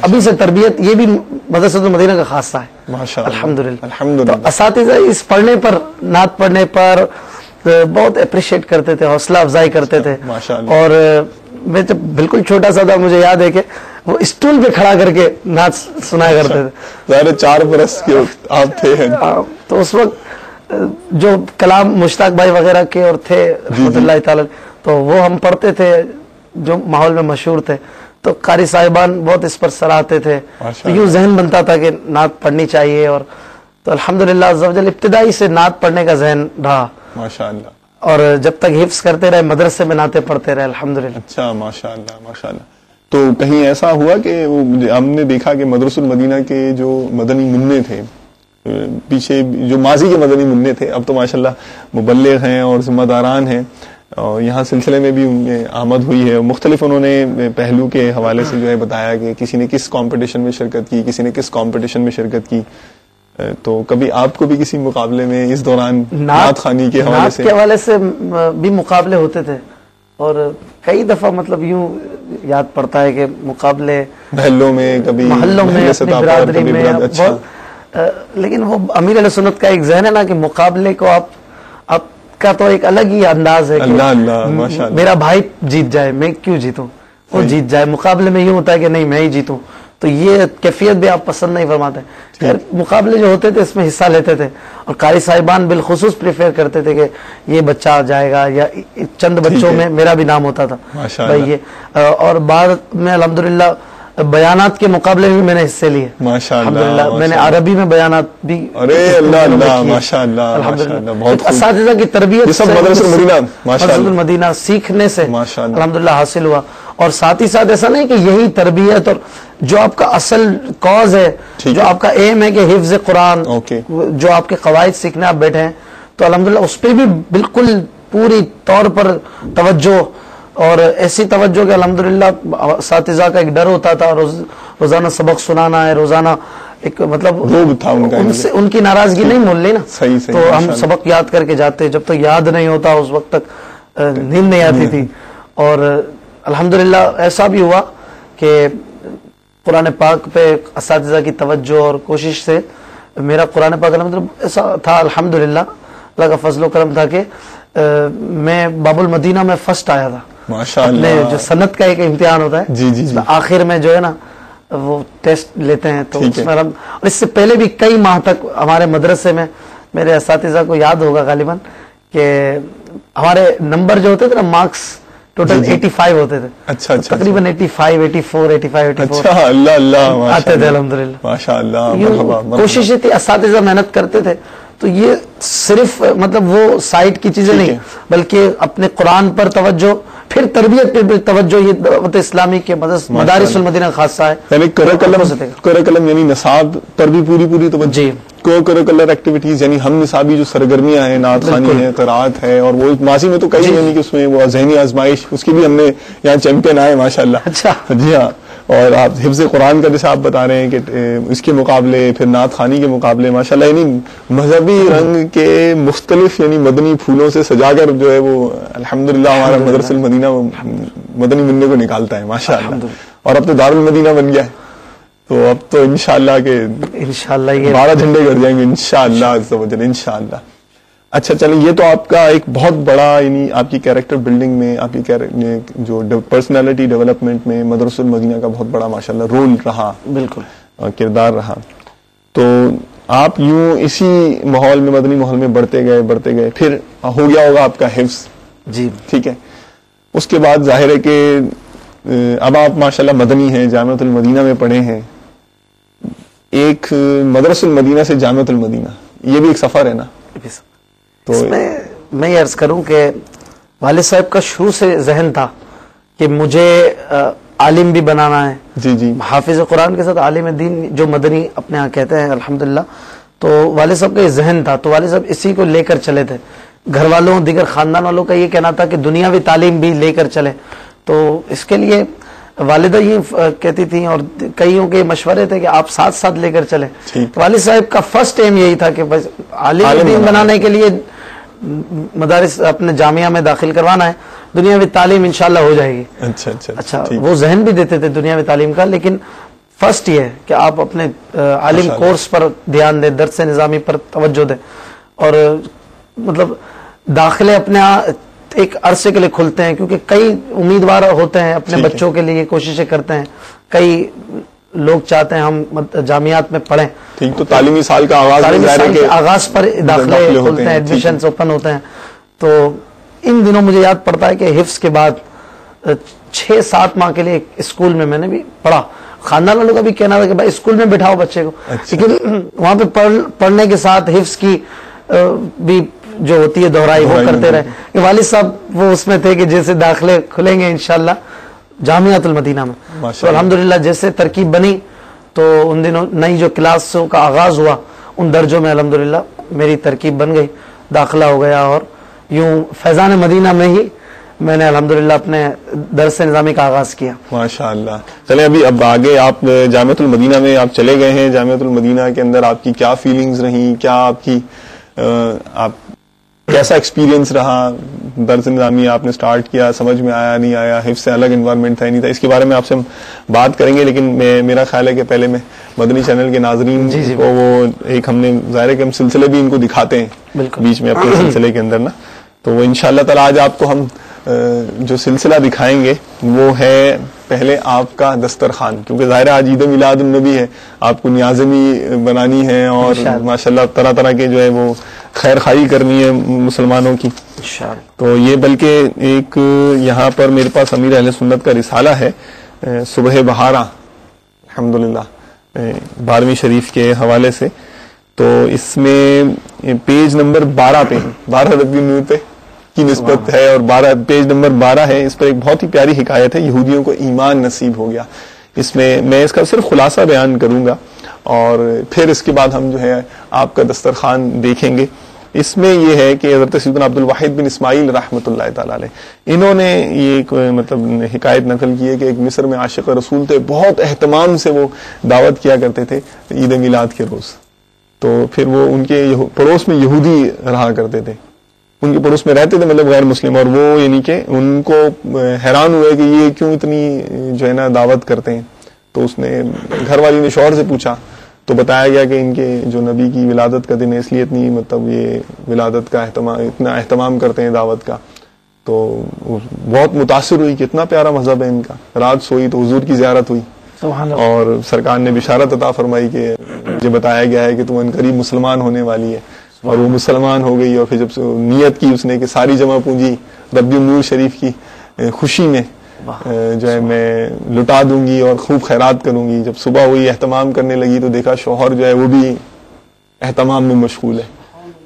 ابھی سے تربیت، یہ بھی مدرسۃ المدینہ کا خاصہ ہے الحمدللہ. تو اساتذہ اس پڑھنے پر، نعت پڑھنے پر بہت اپریشیٹ کرتے تھے، حوصلہ افزائی کرتے تھے. اور میں جب بالکل چھوٹا سا تھا، مجھے یاد ہے کہ وہ اسٹول پہ کھڑا کر کے نعت سنایا کرتے تھے. ظاہر 4 برس کے آپ تھے تو اس وقت جو کلام مشتاق بھائی وغیرہ کے اور تھے رحمۃ اللہ تعالی، تو وہ ہم پڑھتے تھے جو ماحول میں مشہور تھے. تو قاری صاحبان بہت اس پر سراہتے تھے، یوں ذہن بنتا تھا کہ نعت پڑھنی چاہیے. اور تو الحمدللہ عز و جل ابتدائی سے نعت پڑھنے کا ذہن رہا ماشاءاللہ، اور جب تک حفظ کرتے رہے، مدرسے میں نعتیں پڑھتے رہے الحمدللہ. اچھا ماشاءاللہ ماشاءاللہ. تو کہیں ایسا ہوا کہ ہم نے دیکھا کہ مدرسۃ المدینہ کے جو مدنی منع تھے، پیچھے جو ماضی کے مدنی منع تھے، اب تو ماشاءاللہ مبلغ ہیں اور ذمہ داران ہیں، اور یہاں سلسلے میں بھی آمد ہوئی ہے. مختلف انہوں نے پہلو کے حوالے سے جو ہے بتایا کہ کسی نے کس کمپٹیشن میں شرکت کی، کسی نے کس کمپٹیشن میں شرکت کی. تو کبھی آپ کو بھی کسی مقابلے میں اس دوران نعت خوانی کے حوالے سے بھی مقابلے ہوتے تھے، اور کئی دفعہ مطلب یوں یاد پڑتا ہے کہ مقابلے محلوں میں، کبھی محلوں میں، اپنی برادری میں لیکن وہ امیر علیہ سنت کا ایک ذہن ہے نا کہ مقابلے کو آپ کا تو ایک الگ ہی انداز ہے کہ میرا بھائی جیت جائے میں کیوں جیتوں، وہ جیت جائے. مقابلے میں یوں ہوتا ہے کہ نہیں میں ہی جیتوں، تو یہ کیفیت بھی آپ پسند نہیں فرماتے. خیر مقابلے جو ہوتے تھے اس میں حصہ لیتے تھے اور قاری صاحبان بالخصوص پریفر کرتے تھے کہ یہ بچہ جائے گا، یا چند بچوں میں میرا بھی نام ہوتا تھا بھائی یہ. اور بعد میں الحمدللہ بیانات کے مقابلے میں میں نے حصے لیے الحمدللہ. میں نے عربی میں بیانات بھی اساتذہ کی تربیت مدرسۃ المدینہ سیکھنے سے الحمدللہ حاصل ہوا. اور ساتھ ہی ساتھ ایسا نہیں کہ یہی تربیت اور جو آپ کا اصل کاز ہے، جو آپ کا ایم ہے کہ حفظ قرآن، جو آپ کے قواعد سیکھنے آپ بیٹھے ہیں، تو الحمدللہ اس پہ بھی بالکل پوری طور پر توجہ، اور ایسی توجہ کہ الحمدللہ اساتذہ کا ایک ڈر ہوتا تھا، روزانہ سبق سنانا ہے، روزانہ ایک مطلب ان کی ناراضگی نہیں مول لی نا، تو ہم سبق یاد کر کے جاتے، جب تک یاد نہیں ہوتا اس وقت تک نیند نہیں آتی تھی. اور الحمدللہ ایسا بھی ہوا کہ قرآن پاک پہ اساتذہ کی توجہ اور کوشش سے میرا قرآن پاک الحمدللہ ایسا تھا الحمدللہ اللہ کا فضل و کرم تھا کہ میں باب المدینہ میں فرسٹ آیا تھا. اپنے جو سنت کا ایک امتحان ہوتا ہے آخر میں جو ہے نا وہ ٹیسٹ لیتے ہیں، تو اس میں اور اس سے پہلے بھی کئی ماہ تک ہمارے مدرسے میں میرے اساتذہ کو یاد ہوگا غالباً کہ ہمارے نمبر جو ہوتے تھے نا مارکس ٹوٹل 85 ہوتے تھے. اچھا تقریباً 85 84 85 آتے تھے الحمدللہ. کوشش یہ تھی، اساتذہ محنت کرتے تھے، تو یہ صرف مطلب وہ سائٹ کی چیزیں نہیں بلکہ اپنے قرآن پر توجہ، پھر تربیت پہ توجہ. یہ دعوت اسلامی کے مدارس المدینہ خاصہ ہے، یعنی کرکلم یعنی نصاب پر بھی پوری توجہ. کو کریکولر ایکٹیویٹیز یعنی ہم نصابی جو سرگرمیاں ہیں، نعت خوانی ہے، قرات ہے، اور وہ ماضی میں تو کئی یعنی کہ اس میں وہ ذہنی آزمائش اس کی بھی ہم نے یہاں چیمپئن آئے ماشاءاللہ. اچھا جی ہاں. اور آپ حفظ قرآن کا جیسے آپ بتا رہے ہیں کہ اس کے مقابلے، پھر نعت خوانی کے مقابلے ماشاءاللہ، یعنی مذہبی رنگ کے مختلف یعنی مدنی پھولوں سے سجا کر جو ہے وہ الحمدللہ ہمارا مدرسہ المدینہ مدنی بننے کو نکالتا ہے ماشاءاللہ. اور اب تو دارالمدینہ بن گیا ہے، تو اب تو انشاءاللہ کہ انشاءاللہ یہ 12 جھنڈے کر جائیں گے انشاءاللہ عز و جل انشاءاللہ. اچھا چلیں، یہ تو آپ کا ایک بہت بڑا یعنی آپ کی کیریکٹر بلڈنگ میں، آپ کی جو پرسنالٹی ڈیولپمنٹ میں مدرسۃ المدینہ کا بہت بڑا ماشاءاللہ رول رہا، بالکل کردار رہا. تو آپ یوں اسی ماحول میں، مدنی ماحول میں بڑھتے گئے، پھر ہو گیا ہوگا آپ کا حفظ. جی ٹھیک ہے. اس کے بعد ظاہر ہے کہ اب آپ ماشاءاللہ مدنی ہیں، جامعۃ المدینہ میں پڑھے ہیں. ایک مدرسۃ المدینہ سے جامعۃ المدینہ، یہ بھی ایک سفر ہے نا. تو میں یہ عرض کروں کہ والد صاحب کا شروع سے ذہن تھا کہ مجھے عالم بھی بنانا ہے. جی حافظ قرآن کے ساتھ عالم دین جو مدنی اپنے ہاں کہتے ہیں الحمدللہ. تو والد صاحب کا یہ ذہن تھا، تو والد صاحب اسی کو لے کر چلے تھے. گھر والوں، دیگر خاندان والوں کا یہ کہنا تھا کہ دنیاوی تعلیم بھی لے کر چلے. تو اس کے لیے والدہ یہ کہتی تھیں اور کئیوں کے مشورے تھے کہ آپ ساتھ ساتھ لے کر چلیں. والد صاحب کا فرسٹ ایم یہی تھا کہ بس عالم دین بنانے کے لیے مدارس اپنے جامعہ میں داخل کروانا ہے، دنیاوی تعلیم انشاءاللہ ہو جائے گی. اچھا وہ ذہن بھی دیتے تھے دنیاوی تعلیم کا، لیکن فرسٹ یہ ہے کہ آپ اپنے عالم کورس پر دھیان دیں، درس نظامی پر توجہ دیں. اور مطلب داخلے اپنے ایک عرصے کے لیے کھلتے ہیں، کیونکہ کئی امیدوار ہوتے ہیں اپنے بچوں کے لیے کوششیں کرتے ہیں، کئی لوگ چاہتے ہیں ہم جامعات میں پڑھیں. ٹھیک. تو تعلیمی سال کا آغاز پر داخلے کھلتے ہیں، ایڈمیشنز اوپن ہوتے ہیں. تو ان دنوں مجھے یاد پڑتا ہے کہ حفظ کے بعد 6-7 ماہ کے لیے اسکول میں نے بھی پڑھا. خاندان والوں کا بھی کہنا تھا کہ بھائی اسکول میں بٹھاؤ بچے کو، لیکن وہاں پہ پڑھنے کے ساتھ حفظ کی بھی جو ہوتی ہے دہرائی وہ کرتے رہے. کہ والد صاحب وہ اس میں تھے کہ جیسے داخلے کھلیں گے انشاءاللہ جامعۃ المدینہ میں. تو الحمدللہ جیسے ترکیب بنی تو ان دنوں نئی جو کلاسوں کا آغاز ہوا ان درجوں میں الحمدللہ میری ترکیب بن گئی، داخلہ ہو گیا، اور یوں فیضان مدینہ میں ہی میں نے الحمدللہ اپنے درس نظامی کا آغاز کیا. ماشاءاللہ. چلیں اب آگے آپ جامعۃ المدینہ میں آپ چلے گئے ہیں. جامعۃ المدینہ کے اندر آپ کی کیا فیلنگز رہیں، کیا آپ کی آپ کیسا ایکسپیرینس رہا؟ درس نظامی آپ نے سٹارٹ کیا، سمجھ میں آیا نہیں آیا؟ حفظ سے الگ انوائرمنٹ تھا نہیں تھا؟ اس کے بارے میں آپ سے ہم بات کریں گے، لیکن میرا خیال ہے کہ پہلے میں مدنی چینل کے ناظرین کو وہ ایک ہم نے ظاہر ہے کہ ہم سلسلے بھی ان کو دکھاتے ہیں بیچ میں اپنے سلسلے کے اندر نا، تو وہ انشاءاللہ تعالی آج آپ کو ہم جو سلسلہ دکھائیں گے وہ ہے پہلے آپ کا دسترخوان، کیونکہ ظاہر آج عید میلاد النبی ہے، آپ کو نیازیں بھی بنانی ہے اور ماشاءاللہ طرح طرح کے جو ہے وہ خیر خواہی کرنی ہے مسلمانوں کی. تو یہ بلکہ ایک یہاں پر میرے پاس امیر اہل سنت کا رسالہ ہے صبح بہارا الحمدللہ 12ویں شریف کے حوالے سے، تو اس میں پیج نمبر 12 پہ 12 ربیع النور پہ کی نسبت ہے اور 12 پیج نمبر 12 ہے. اس پر ایک بہت ہی پیاری حکایت ہے، یہودیوں کو ایمان نصیب ہو گیا. اس میں اس کا صرف خلاصہ بیان کروں گا اور پھر اس کے بعد ہم جو ہے آپ کا دسترخوان دیکھیں گے. اس میں یہ ہے کہ حضرت سیدنا عبد الواحد بن اسماعیل رحمۃ اللہ تعالی علیہ، انہوں نے یہ ایک مطلب حکایت نقل کی ہے کہ ایک مصر میں عاشق رسول تھے، بہت اہتمام سے وہ دعوت کیا کرتے تھے عید میلاد کے روز. تو پھر وہ ان کے پڑوس میں یہودی رہا کرتے تھے، ان کے پڑوس میں رہتے تھے مطلب غیر مسلم، اور وہ یعنی کہ ان کو حیران ہوئے کہ یہ کیوں اتنی جو ہے نا دعوت کرتے ہیں. تو اس نے گھر والی نے شوہر سے پوچھا تو بتایا گیا کہ ان کے جو نبی کی ولادت کا دن ہے اس لیے اتنی مطلب یہ ولادت کا اتنا اہتمام کرتے ہیں دعوت کا. تو بہت متاثر ہوئی کہ اتنا پیارا مذہب ہے ان کا. رات سوئی تو حضور کی زیارت ہوئی اور سرکار نے بشارت عطا فرمائی کہ مجھے بتایا گیا ہے کہ تم عنقریب مسلمان ہونے والی ہے. اور وہ مسلمان ہو گئی اور پھر جب نیت کی اس نے کہ ساری جمع پونجی ربیع النور شریف کی خوشی میں جو ہے میں لٹا دوں گی اور خوب خیرات کروں گی. جب صبح ہوئی اہتمام کرنے لگی تو دیکھا شوہر جو ہے وہ بھی اہتمام میں مشغول ہے.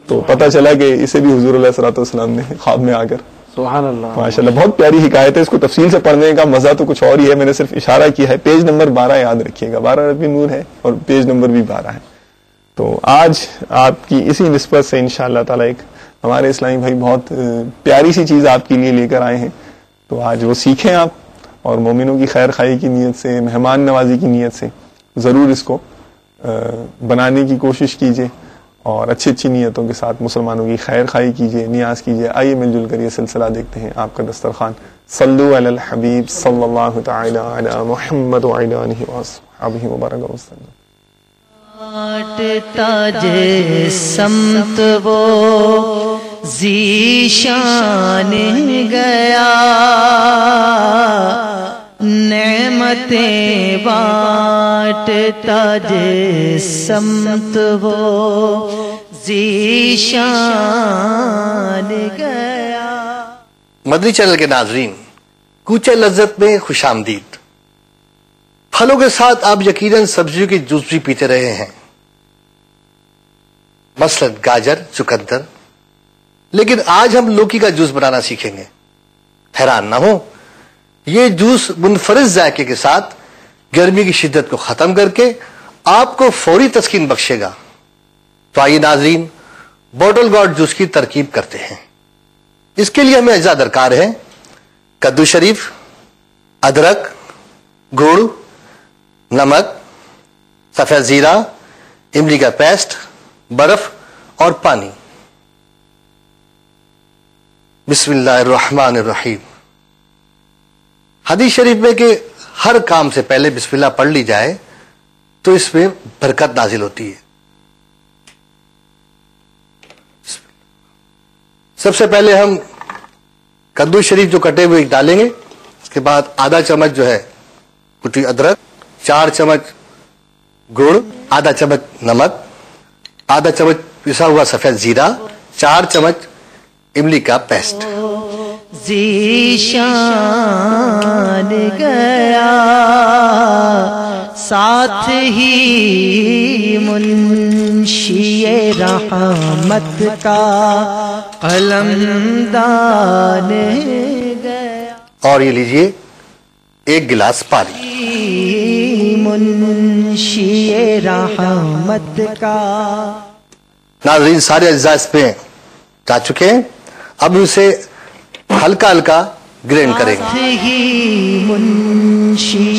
تو پتہ چلا کہ اسے بھی حضور علیہ الصلوۃ والسلام نے خواب میں آ کر سبحان اللہ ماشاءاللہ بہت پیاری حکایت ہے. اس کو تفصیل سے پڑھنے کا مزہ تو کچھ اور ہی ہے، میں نے صرف اشارہ کیا ہے. پیج نمبر 12 یاد رکھیے گا، 12 ربیع النور ہے اور پیج نمبر بھی 12 ہے. تو آج آپ کی اسی نسبت سے انشاءاللہ تعالی ایک ہمارے اسلامی بھائی بہت پیاری سی چیز آپ کے لیے لے کر آئے ہیں. تو آج وہ سیکھیں آپ اور مومنوں کی خیر خواہی کی نیت سے، مہمان نوازی کی نیت سے ضرور اس کو بنانے کی کوشش کیجیے اور اچھی اچھی نیتوں کے ساتھ مسلمانوں کی خیر خواہی کیجیے، نیاز کیجیے. آئیے مل جل کر یہ سلسلہ دیکھتے ہیں آپ کا دسترخوان. صلو علی الحبیب صلی اللہ تعالی علی محمد وعلی آلہ وصحبہ وبارک وسلم. تاج سمت وہ ذیشان گیا، نعمتیں بانٹ تاج سمت وہ ذیشان گیا. مدنی چینل کے ناظرین، کوچہ لذت میں خوش آمدید. پھلوں کے ساتھ آپ یقیناً سبزیوں کی جوس بھی پیتے رہے ہیں، مثلا گاجر، چقندر، لیکن آج ہم لوکی کا جوس بنانا سیکھیں گے. حیران نہ ہو، یہ جوس منفرد ذائقے کے ساتھ گرمی کی شدت کو ختم کر کے آپ کو فوری تسکین بخشے گا. تو آئیے ناظرین بوٹل گارڈ جوس کی ترکیب کرتے ہیں. اس کے لیے ہمیں اجزاء درکار ہیں: کدو شریف، ادرک، گڑ، نمک، سفید زیرہ، املی کا پیسٹ، برف اور پانی. بسم اللہ الرحمن الرحیم. حدیث شریف میں کہ ہر کام سے پہلے بسم اللہ پڑھ لی جائے تو اس میں برکت نازل ہوتی ہے. سب سے پہلے ہم کدو شریف جو کٹے ہوئے ڈالیں گے. اس کے بعد آدھا چمچ جو ہے کٹی ادرک، 4 چمچ گڑ، آدھا چمچ نمک، آدھا چمچ پسا ہوا سفید زیرہ، 4 چمچ املی کا پیسٹ. ذیشان گیا ساتھ ہی منشی رحمت کا قلم دان گیا. اور یہ لیجئے 1 گلاس پانی. منشی رحمت کا. ناظرین سارے اجزاء اس پہ جا چکے ہیں، اب اسے ہلکا ہلکا گرینڈ کریں گے. ہی منشی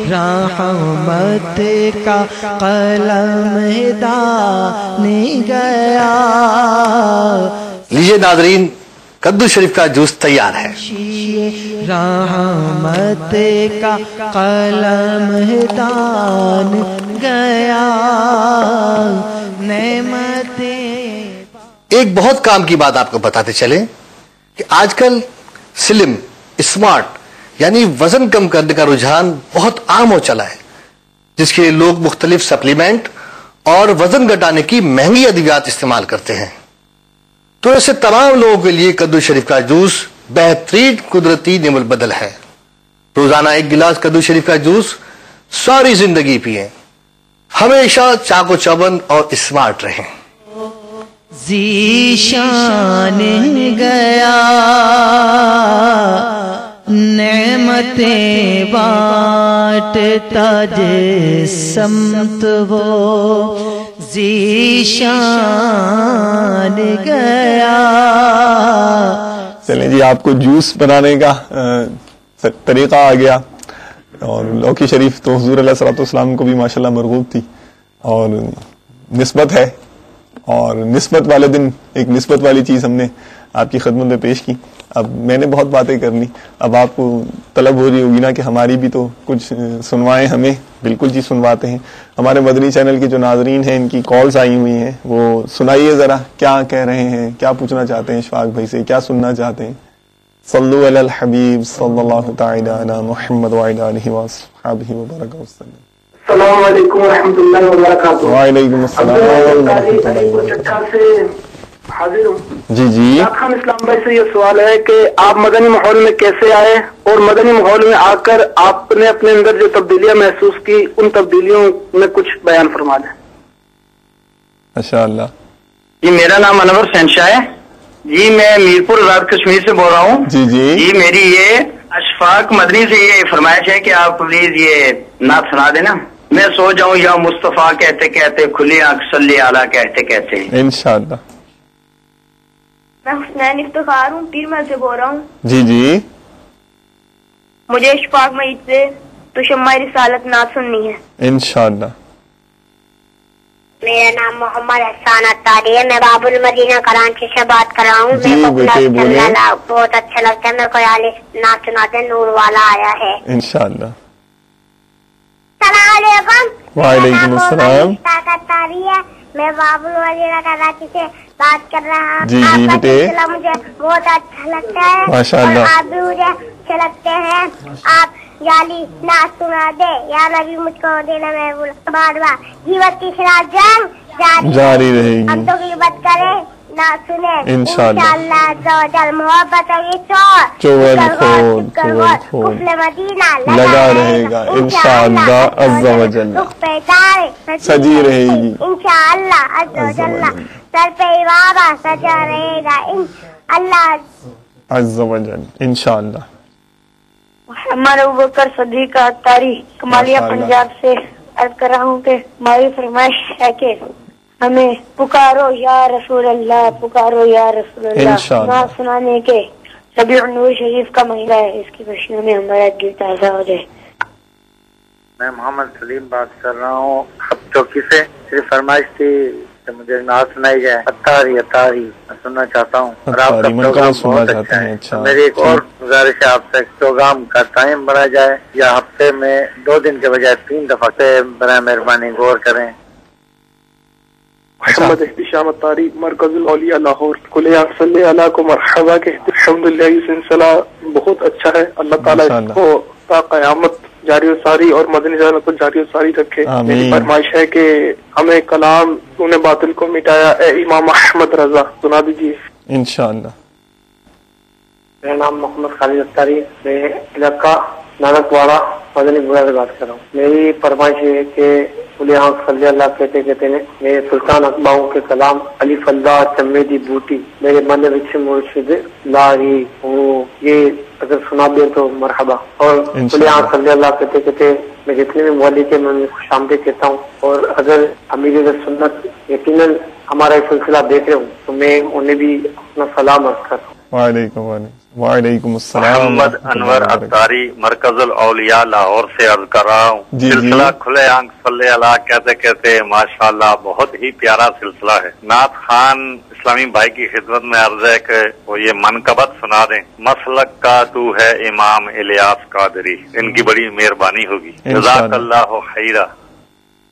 رحمت کا قلم دان گیا لیجیے ناظرین، کدو شریف کا جوس تیار ہے۔ رحمت کا قلم دان گیا، نعمتیں۔ ایک بہت کام کی بات آپ کو بتاتے چلیں کہ آج کل سلم اسمارٹ یعنی وزن کم کرنے کا رجحان بہت عام ہو چلا ہے، جس کے لیے لوگ مختلف سپلیمنٹ اور وزن گھٹانے کی مہنگی ادویات استعمال کرتے ہیں۔ تو ایسے تمام لوگوں کے لیے کدو شریف کا جوس بہترین قدرتی نعم البدل ہے۔ روزانہ ایک گلاس کدو شریف کا جوس ساری زندگی پئیں، ہمیشہ چاق و چوبند اور اسمارٹ رہیں۔ ذیشان گیا، نعمتیں بانٹتا جس سمت وہ ذیشان گیا۔ چلیں جی، آپ کو جوس بنانے کا طریقہ آ گیا، اور لوکی شریف تو حضور علیہ الصلوۃ والسلام کو بھی ماشاءاللہ مرغوب تھی، اور نسبت ہے، اور نسبت والے دن ایک نسبت والی چیز ہم نے آپ کی خدمت میں پیش کی۔ اب میں نے بہت باتیں کر لی، اب آپ کو طلب ہو رہی ہوگی نا کہ ہماری بھی تو کچھ سنوائیں ہمیں۔ بالکل جی، سنواتے ہیں۔ ہمارے مدنی چینل کے جو ناظرین ہیں، ان کی کالز آئی ہوئی ہیں، وہ سنائیے ذرا کیا کہہ رہے ہیں، کیا پوچھنا چاہتے ہیں اشفاق بھائی سے، کیا سننا چاہتے ہیں۔ صلو علی الحبیب صلی اللہ تعالی علی محمد وعلی آلہ وصحبہ وبارک وسلم۔ السلام علیکم ورحمۃ اللہ وبرکاتہ۔ وعلیکم السلام ورحمۃ اللہ وبرکاتہ۔ حاضر ہوں جی جی۔ خان اسلام بھائی سے یہ سوال ہے کہ آپ مدنی ماحول میں کیسے آئے، اور مدنی ماحول میں آ کر آپ نے اپنے اندر جو تبدیلیاں محسوس کی، ان تبدیلیوں میں کچھ بیان فرما دیں۔ ماشاء اللہ۔ جی، میرا نام انور شہنشاہ ہے جی، میں میرپور آزاد کشمیر سے بول رہا ہوں۔ جی جی جی، میری یہ اشفاق مدنی سے یہ فرمائش ہے کہ آپ پلیز یہ نعت سنا دینا۔ میں سو جاؤں یا مصطفیٰ کہتے کہتے، کھلی آنکھ صلی اعلیٰ کہتے کہتے۔ انشاءاللہ۔ میں حسنین افتخار ہوں، پیر محل سے بول رہا ہوں۔ جی جی۔ مجھے اشفاق معید سے تو شمع رسالت نعت سننی ہے۔ انشاءاللہ۔ میرا نام محمد حسان اتاری ہے، میں باب المدینہ کراچی سے بات کر رہا ہوں۔ جی بیٹے بولے۔ بہت اچھا لگتا ہے میرے کو، نعت سناتے نور والا آیا ہے۔ انشاءاللہ۔ السلام علیکم۔ وعلیکم السلام۔ اتاری ہے، میں باب المدینہ کراچی سے بات کر رہا ہوں۔ جی جی بیٹے۔ مجھے بہت اچھا لگتا ہے، ماشاءاللہ۔ آپ بھی مجھے اچھے لگتے ہیں۔ آپ یالی نعت سنا دے، یا نبی مجھ کو دینا میں بار بار غیبت کی خلاف جنگ جاری رہے گی۔ ہم تو غیبت کریں نہ سنیں، انشاءاللہ۔ انشاءاللہ عز و جل محبت کی کفل مدینہ لگا رہے گا، انشاءاللہ عز و جل رخ پہ تارے سجی رہے گی، انشاءاللہ عز و جل سر پہ بابا سجا رہے گا، اللہ عز و جل انشاءاللہ۔ محمد ابوبکر صدیق اتاری کمالیہ پنجاب سے عرض کر رہا ہوں کہ ہماری فرمائش ہے کہ ہمیں پکارو یا رسول اللہ، پکارو یا رسول اللہ انشاءاللہ۔ نعت سنانے کے ربیع النور شریف کا مہینہ ہے، اس کی خوشیوں میں ہمارا دل تازہ ہو جائے۔ میں محمد سلیم بات کر رہا ہوں چوکی سے۔ صرف فرمائش تھی کہ مجھے نعت سنائی جائے، اتاری اتاری میں سننا چاہتا ہوں، اور آپ کا پروگرام بہت اچھا ہے۔ میری ایک اور گزارش ہے آپ سے، پروگرام کا ٹائم بڑھا جائے، یا ہفتے میں 2 دن کے بجائے 3 دفعہ سے برائے مہربانی غور کریں۔ محمد احتشام اتاری، مرکز الاولیاء لاہور۔ کھلے آنکھ صلی اللہ کو مرحبا کہتے، الحمدللہ یہ سلسلہ بہت اچھا ہے، اللہ تعالیٰ اس کو تا قیامت جاری و ساری اور مدنی چینل کو جاری و ساری رکھے۔ میری فرمائش ہے کہ ہمیں کلام تو نے باطل کو مٹایا اے امام احمد رضا سنا دیجیے۔ انشاءاللہ۔ میرا نام محمد خالد اتاری، میں علاقہ نانک واڑہ مدنی بڑا سے بات کر رہا ہوں۔ میری فرمائش ہے کہ کھلے آنکھ صلی اللہ کہتے کہتے نے میرے سلطان اقباؤں کے کلام الف اللہ چمیدی بوٹی میرے من وچ مرشد لاہی ہوں، یہ اگر سنا دیں تو مرحبا۔ اور کھلے آنکھ صلی اللہ کہتے کہتے میں جتنے بھی مولی کے میں خوش آمدید کہتا ہوں، اور اگر امیر سنت یقیناً ہمارا یہ سلسلہ دیکھ رہے ہوں تو میں انہیں بھی اپنا سلام عرض کر رہا ہوں۔ وعلیکم السلام. محمد انور اختاری مرکز الاولیاء لاہور سے عرض کر رہا ہوں. سلسلہ کھلے آنکھ صلی اللہ کہتے کہتے ماشاءاللہ بہت ہی پیارا سلسلہ ہے. نعت خان اسلامی بھائی کی خدمت میں عرض ہے کہ وہ یہ منقبت سنا دیں. مسلک کا تو ہے امام الیاس قادری. ان کی بڑی مہربانی ہوگی. جزاک اللہ خیرہ.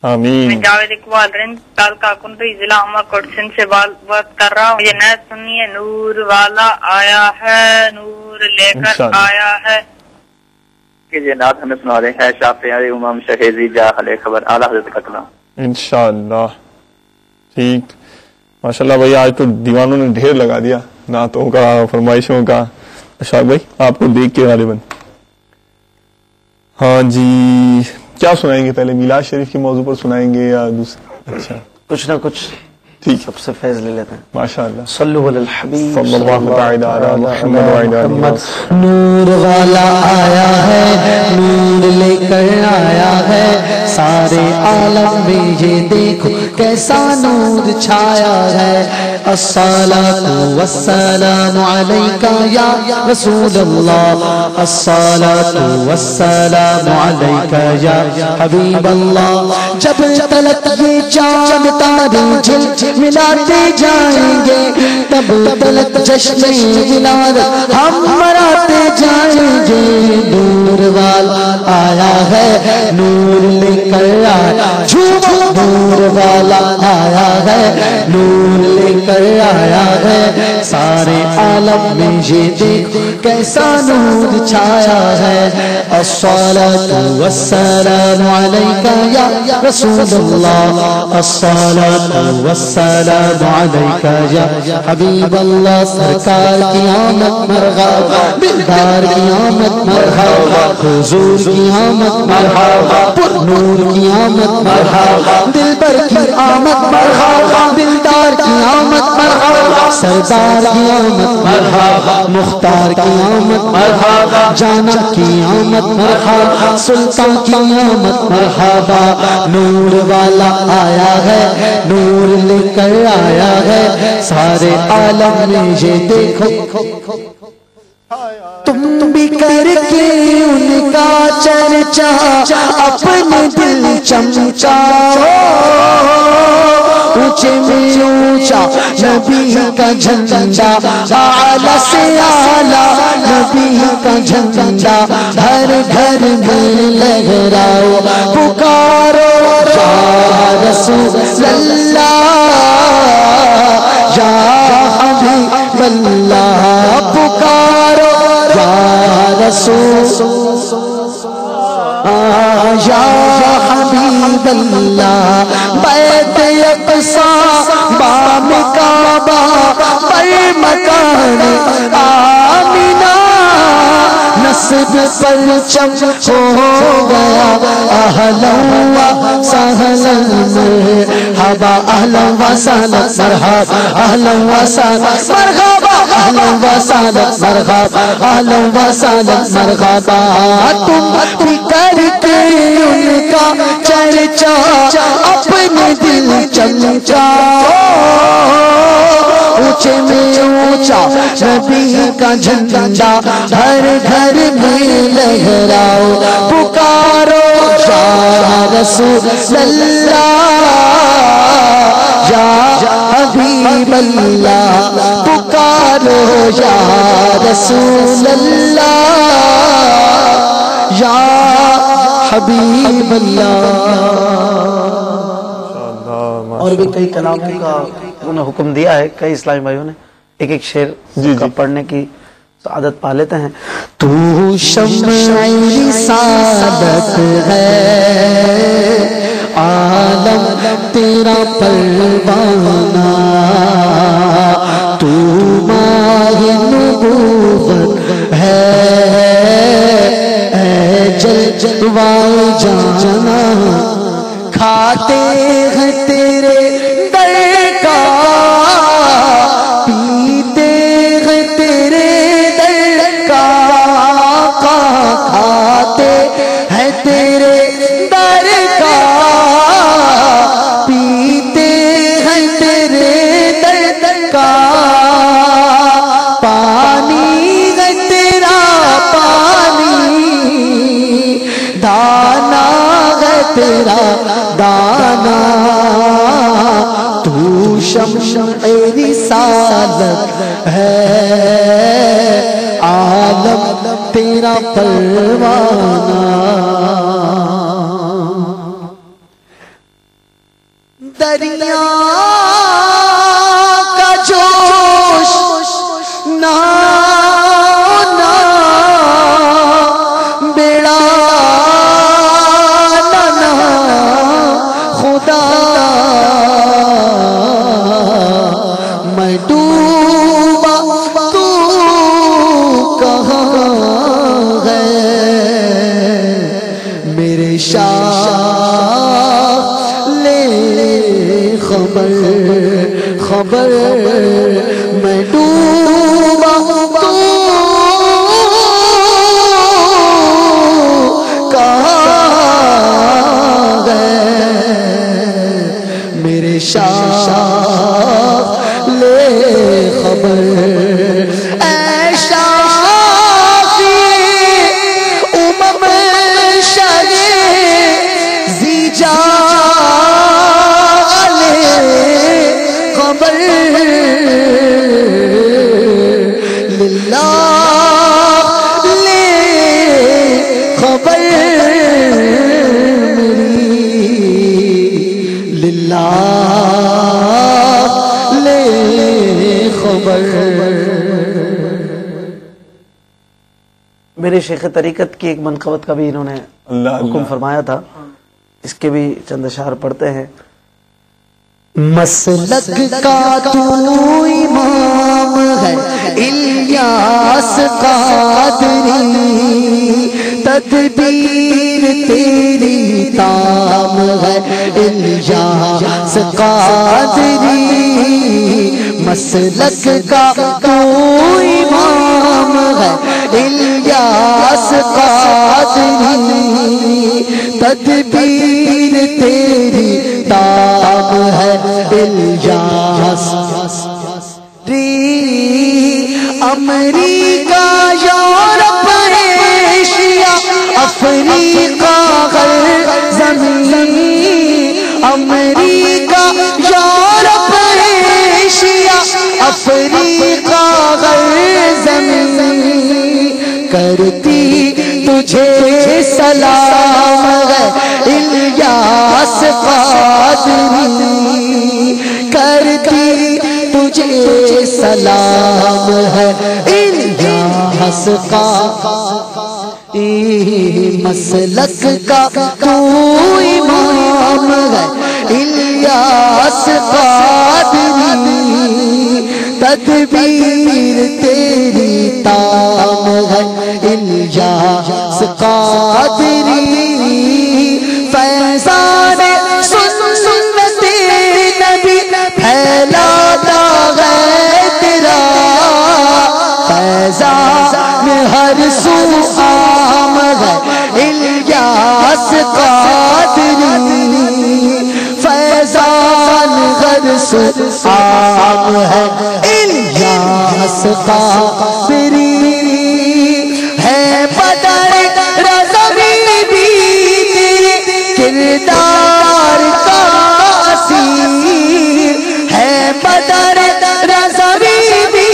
آمین. میں جاوید اقبال رند تعلقہ کنڈری ضلع عمرکوٹ سندھ سے بات کر رہا ہوں. یہ نعت سنیے. نور والا آیا ہے, نور لے کر آیا ہے. کہ یہ نعت ہمیں سنا رہے ہیں شاہ پیارے امام شہیزی جا حل خبر اعلیٰ حضرت کا کلام انشاءاللہ. ٹھیک ماشاءاللہ بھائی, آج تو دیوانوں نے ڈھیر لگا دیا نعتوں کا, فرمائشوں کا. اشفاق بھائی آپ کو دیکھ کے غالباً. ہاں جی, کیا سنائیں گے؟ پہلے میلاد شریف کے موضوع پر سنائیں گے یا دوسرا؟ اچھا کچھ نہ کچھ. ٹھیک, سب سے فیض لے لیتے ہیں. ماشاءاللہ. صلو علی الحبیب صلی اللہ تعالی علی محمد. نور والا آیا ہے, نور لے کر آیا ہے, سارے عالم میں یہ دیکھو کیسا نور چھایا ہے. الصلاۃ والسلام علیکہ یا رسول اللہ, الصلاۃ والسلام علیکہ یا حبیب اللہ. جب تلک یہ چاند تارے جھل ملاتے جائیں گے, تب تلک جشن ولادت ہم مناتے جائیں گے. نور والا آیا ہے, نور لے کر آیا, جھومو. نور والا آیا ہے, نور لے کر آیا ہے, سارے عالم میں یہ دیکھو کیسا نور چھایا ہے. الصلاۃ والسلام علیکہ یا رسول اللہ, الصلاۃ والسلام علیکہ یا حبیب اللہ. سرکار کی آمد مرحبا, دلدار کی آمد مرحبا, حضور کی آمد مرحبا, پر نور کی آمد مرحبا, دلبر کی آمد مرحبا, دلدار کی آمد مرحبا, سردار کی آمد مرحبا, مختار کی آمد مرحبا, جانب کی آمد مرحبا, سلطان کی آمد مرحبا. نور والا آیا ہے, نور لے کر آیا ہے, سارے عالم میں یہ دیکھو تم بھی کر کے ان کا چرچا اپنے دل چمچاؤ. اونچے میں اونچا نبی کا جھنڈا, اعلیٰ سے اعلیٰ نبی کا جھنڈا, ہر گھر میں لہراؤ, پکارو یا رسول اللہ, یا حبیب اللہ, پکارو یا رسول یا حبیب اللہ. بیت اقصیٰ بام کعبہ پر مکان آمنہ, نصب پرچم ہو گیا, اہلا و سہلا مرحبا, اہلا و سہلا مرحبا, اہلا و سہلا مرحبا, اہلا و سہلا مرحبا, اہلا و سہلا مرحبا. تم بھی کر کے ان کا چرچا اپنے دل چمچاؤ. اونچے میں اونچا نبی کا جھنڈا, ہر گھر میں لہراؤ, پکارو یا رسول اللہ, یا حبیب اللہ, پکارو یا رسول اللہ, یا حبیب اللہ. اور بھی کئی کلاموں کا انہوں نے حکم دیا ہے. کئی اسلامی بھائیوں نے ایک ایک شعر کا پڑھنے کی عادت پا لیتے ہیں. تو شمع رسالت ہے, عالم تیرا پروانہ, تو ماہ نبوت ہے, اے جلوہ جانا, کھاتے ہیں تیرے در کا, پیتے ہیں تیرے در کا, کھاتے ہیں تیرے در کا, پیتے ہیں تیرا دانا تو شمع رسالت ہے عالم تیرا پروانہ دریا کا جوش نا بیڑا نا خدا میں ڈوبا تو کہاں ہے میرے شاہ خبر خبر میں ڈوبا تو کہاں گئے میرے شاہ لے خبر اے شافی امم شریع زیجا للہ لے خبر میری للہ لے خبر. میرے شیخ طریقت کی ایک منقبت کا بھی انہوں نے حکم فرمایا تھا، اس کے بھی چند اشعار پڑھتے ہیں. مسلک کا تو امام ہے الیاس قادری، تدبیر تیری تام ہے الیاس قادری. مسلک کا تو امام ہے الیاس قادری، تدبیر تیری تاب ہے الیاس. امریکہ یورپ ایشیا افریقہ ہر زمین، امریکہ یورپ ایشیا افریقہ ہر زمین، کرتی تجھے سلام ہے الیاس قادری، کرتی تجھے سلام ہے الیاس قادری. مسلک کا تو امام ہے الیاس قادری، تدبیر تیری تام ہے الیاس قادری. فیضان سنت نبی پھیلاتا ہے تیرا، فیضان ہر سو عام ہے الیاس قادری، فیضان ہر سو عام ہے الیاس قادری. ہے بدر رضوی بھی کردار کا اسیر، ہے بدر رضوی بھی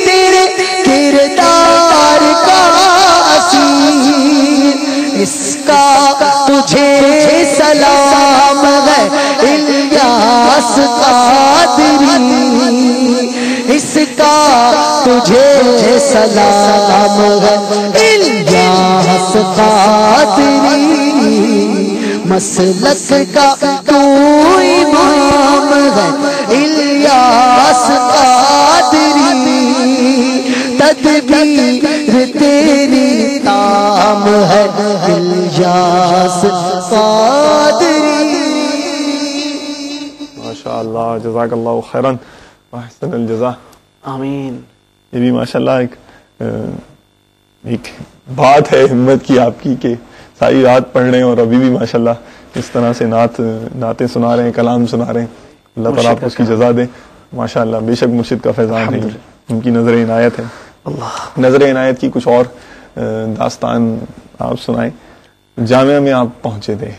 تیرے کردار کا اسیر. اس کا تجھے سلام ہے الیاس قادری، اس کا تجھے سلام ہے الیاس قادری. مسلک کا تو امام ہے الیاس قادری، تدبیر تیری تام ہے الیاس قادری. ماشاءاللہ، جزاک اللہ خیرن واحسن الجزا. آمین. یہ بھی ماشاءاللہ ایک بات ہے ہمت کی آپ کی کہ ساری رات پڑھ رہے ہیں اور ابھی بھی ماشاءاللہ اس طرح سے نعتیں سنا رہے ہیں، کلام سنا رہے ہیں. اللہ تعالیٰ آپ کو اس کی جزا دے. ماشاءاللہ بے شک مرشد کا فیضان ہے، ان کی نظر عنایت ہے. نظر عنایت کی کچھ اور داستان آپ سنائیں. جامعہ میں آپ پہنچے تھے،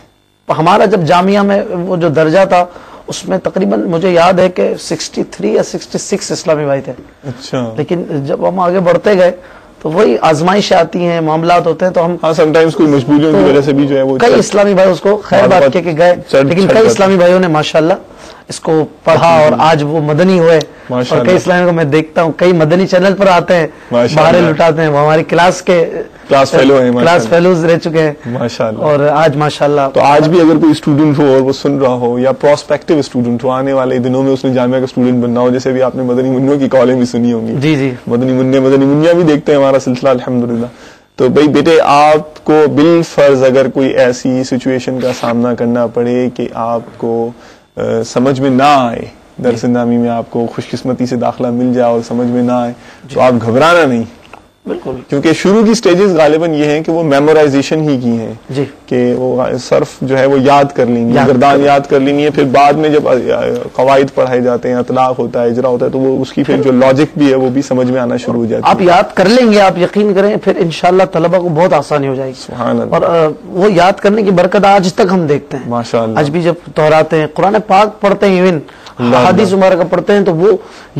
ہمارا جب جامعہ میں وہ جو درجہ تھا اس میں تقریباً مجھے یاد ہے کہ 63 یا 66 اسلامی بھائی تھے. اچھا. لیکن جب ہم آگے بڑھتے گئے تو وہی آزمائش آتی ہیں, معاملات ہوتے ہیں, تو ہم سم ٹائمز کوئی مجبوریوں کی وجہ سے بھی جو ہے وہ کئی اسلامی بھائی اس کو خیر بات کے گئے, لیکن کئی اسلامی بھائیوں نے ماشاءاللہ اس کو پڑھا اور آج وہ مدنی ہوئے. اور کئی اسلامی کو میں دیکھتا ہوں کئی مدنی چینل پر آتے ہیں, باہر لٹاتے ہیں, وہ ہماری کلاس فیلوز رہ چکے ہیں ماشاءاللہ. اور آج ماشاءاللہ تو آج بھی اگر کوئی اسٹوڈنٹ ہو اور وہ سن رہا ہو یا پروسپیکٹیو اسٹوڈنٹ ہو, آنے والے دنوں میں اس نے جامعہ کا اسٹوڈنٹ بننا ہو, جیسے بھی آپ نے مدنی منوں کی کالیں بھی سنی ہوں گی. جی جی, مدنی منیا بھی دیکھتے ہیں ہمارا سلسلہ الحمدللہ. تو بھائی بیٹے آپ کو بالفرض اگر کوئی ایسی سچویشن کا سامنا کرنا پڑے کہ آپ کو سمجھ میں نہ آئے, درس نامی میں آپ کو خوش قسمتی سے داخلہ مل جائے اور سمجھ میں نہ آئے, تو آپ گھبرانا نہیں. بالکل, کیونکہ شروع کی سٹیجز غالباً یہ ہیں کہ وہ میمورائزیشن ہی کی ہیں جی, کہ وہ صرف جو ہے وہ یاد کر لیں گے, گردان یاد کر لیں گے. پھر بعد میں جب قواعد پڑھائے جاتے ہیں, اطلاق ہوتا ہے, اجرا ہوتا ہے, تو وہ اس کی پھر جو لاجک بھی ہے وہ بھی سمجھ میں آنا شروع ہو جاتا ہے. آپ یاد کر لیں گے, آپ یقین کریں, پھر انشاءاللہ طلبہ کو بہت آسانی ہو جائے گی. سبحان اللہ. اور وہ یاد کرنے کی برکت آج تک ہم دیکھتے ہیں ماشاءاللہ. آج بھی جب دہراتے ہیں, قرآن پاک پڑھتے ہیں, ایون حدیث مبارکہ پڑھتے ہیں, تو وہ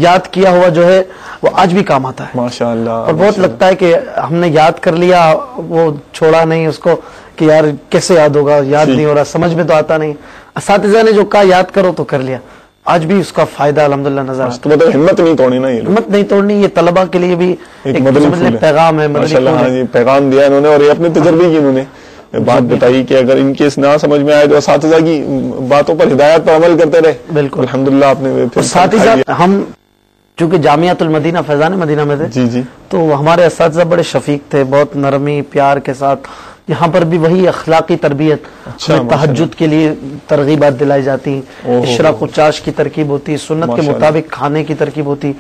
یاد کیا ہوا جو ہے وہ آج بھی کام آتا ہے ماشاءاللہ. اور بہت لگتا ہے کہ ہم نے یاد کر لیا, وہ چھوڑا نہیں اس کو کہ یار کیسے یاد ہوگا, یاد نہیں ہو رہا, سمجھ میں تو آتا نہیں. اساتذہ نے جو کہا یاد کرو تو کر لیا, آج بھی اس کا فائدہ الحمدللہ نظر آتا ہے. مطلب ہمت نہیں توڑنی نا, ہمت نہیں توڑنی, یہ طلبہ کے لیے بھی ایک پیغام ہے, پیغام دیا انہوں نے, اور یہ اپنے تجربے کی انہوں نے بات بتائی کہ اگر ان کیس نہ سمجھ میں آئے تو اساتذہ کی باتوں پر, ہدایت پر عمل کرتے رہے. بالکل الحمدللہ. آپ نے ساتھ ہی ساتھ ہم چونکہ جامعۃ المدینہ فیضان مدینہ میں تھے, جی جی, تو ہمارے اساتذہ بڑے شفیق تھے, بہت نرمی پیار کے ساتھ. یہاں پر بھی وہی اخلاقی تربیت, تہجد کے لیے ترغیبات دلائی جاتی, اشراق و چاش کی ترکیب ہوتی, سنت کے مطابق کھانے کی ترکیب ہوتی.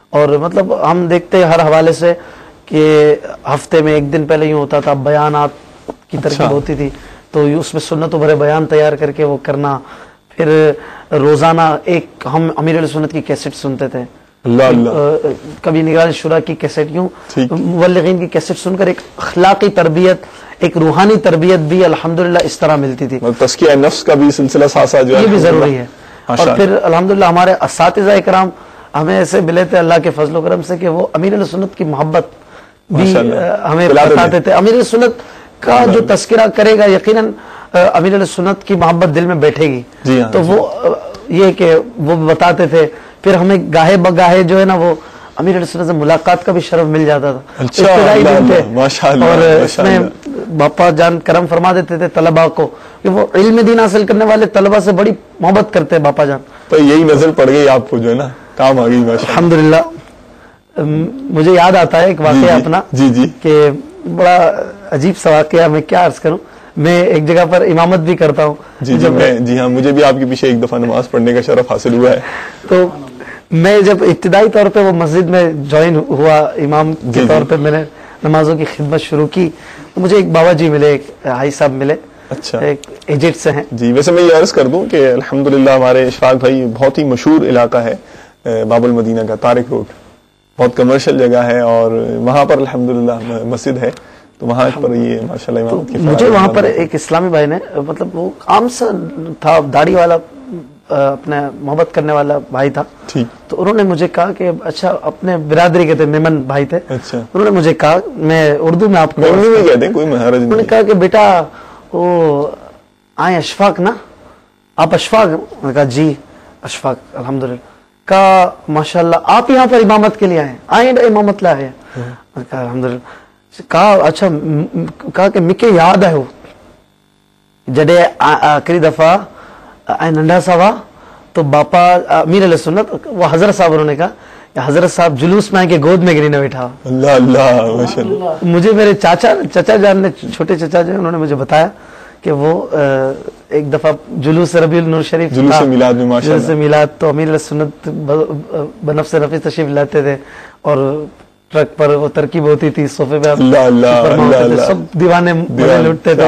اور مطلب ہم دیکھتے ہر حوالے سے کہ ہفتے میں ایک دن پہلے یوں ہوتا تھا, بیانات کی ترکیب ہوتی تھی, تو اس میں سنتوں بھرے بیان تیار کر کے وہ کرنا. پھر روزانہ ایک ہم امیر علیہ سنت کی کیسٹ سنتے تھے, کبھی نگران شورا کی کیسٹ, یوں مبلغین کی کیسٹ سن کر ایک اخلاقی تربیت, ایک روحانی تربیت بھی الحمدللہ اس طرح ملتی تھی. تزکیہ نفس کا بھی سلسلہ ساتھ ساتھ جو ہے یہ بھی ضروری ہے. اور پھر الحمدللہ ہمارے اساتذہ اکرام ہمیں ایسے ملے تھے اللہ کے فضل و کرم سے کہ وہ امیر علیہ سنت کی محبت بھی ہمیں بتاتے تھے. امیر علیہ سنت کا جو تذکرہ کرے گا یقیناً امیر علیہ سنت کی محبت دل میں بیٹھے گی. تو وہ یہ کہ وہ بتاتے تھے. پھر ہمیں گاہے بگاہے جو ہے نا وہ امیر علیہ سنت سے ملاقات کا بھی شرف مل جاتا تھا. اور اس میں باپا جان کرم فرما دیتے تھے طلباء کو کہ وہ علم دین حاصل کرنے والے طلباء سے بڑی محبت کرتے ہیں باپا جان. تو یہی نظر پڑ گئی آپ کو جو ہے نا, کام آ گئی الحمدللہ. مجھے یاد آتا ہے ایک واقعہ اپنا, جی جی, کہ بڑا عجیب سا واقعہ, میں کیا عرض کروں, میں ایک جگہ پر امامت بھی کرتا ہوں. جی ہاں, مجھے بھی آپ کے پیچھے ایک دفعہ نماز پڑھنے کا شرف حاصل ہوا ہے. تو میں جب ابتدائی طور پہ وہ مسجد میں جوائن ہوا امام کے طور پہ, میں نے نمازوں کی خدمت شروع کی, تو مجھے ایک بابا جی ملے, ایک بھائی صاحب ملے, اچھا ایک ایجنٹ سے ہیں. جی, ویسے میں یہ عرض کر دوں کہ الحمدللہ ہمارے اشفاق بھائی بہت ہی مشہور علاقہ ہے باب المدینہ کا, طارق روڈ, بہت کمرشل جگہ ہے, اور وہاں پر الحمدللہ مسجد ہے. تو وہاں پر یہ ماشاءاللہ امامت کی مجھے وہاں پر ایک اسلامی بھائی نے, مطلب وہ عام سا تھا, داڑھی والا, اپنے محبت کرنے والا بھائی تھا. تو انہوں نے مجھے کہا کہ اچھا, اپنے برادری کے تھے, میمن بھائی تھے. انہوں نے مجھے کہا, میں اردو میں آپ کو کہتے ہیں, کوئی محرج نہیں, انہوں نے کہا کہ بیٹا وہ آئے اشفاق نا, آپ اشفاق؟ میں نے کہا جی اشفاق الحمدللہ. کہا ماشاءاللہ آپ یہاں پر امامت کے لیے آئے امامت لائے ہیں؟ کہا الحمدللہ. کہا اچھا, کہا کہ مکے یاد ہے وہ جڈے آخری دفعہ ننڈا سا تو باپا امیر علیہ سنت, وہ حضرت صاحب انہوں نے کہا کہ حضرت صاحب جلوس میں آئے کہ گود میں گری نہ بیٹھا. اللہ اللہ ماشاءاللہ. مجھے میرے چچا جان نے, چھوٹے چچا جو انہوں نے مجھے بتایا کہ وہ ایک دفعہ جلوس ربیع النور شریف, جلوس میلاد میں ماشاءاللہ, جلوس میلاد, تو امیر علیہ سنت بنفس نفیس تشریف لاتے تھے, اور ٹرک پر وہ ترکیب ہوتی تھی, صوفے پہ سب دیوانے لوٹتے تھے.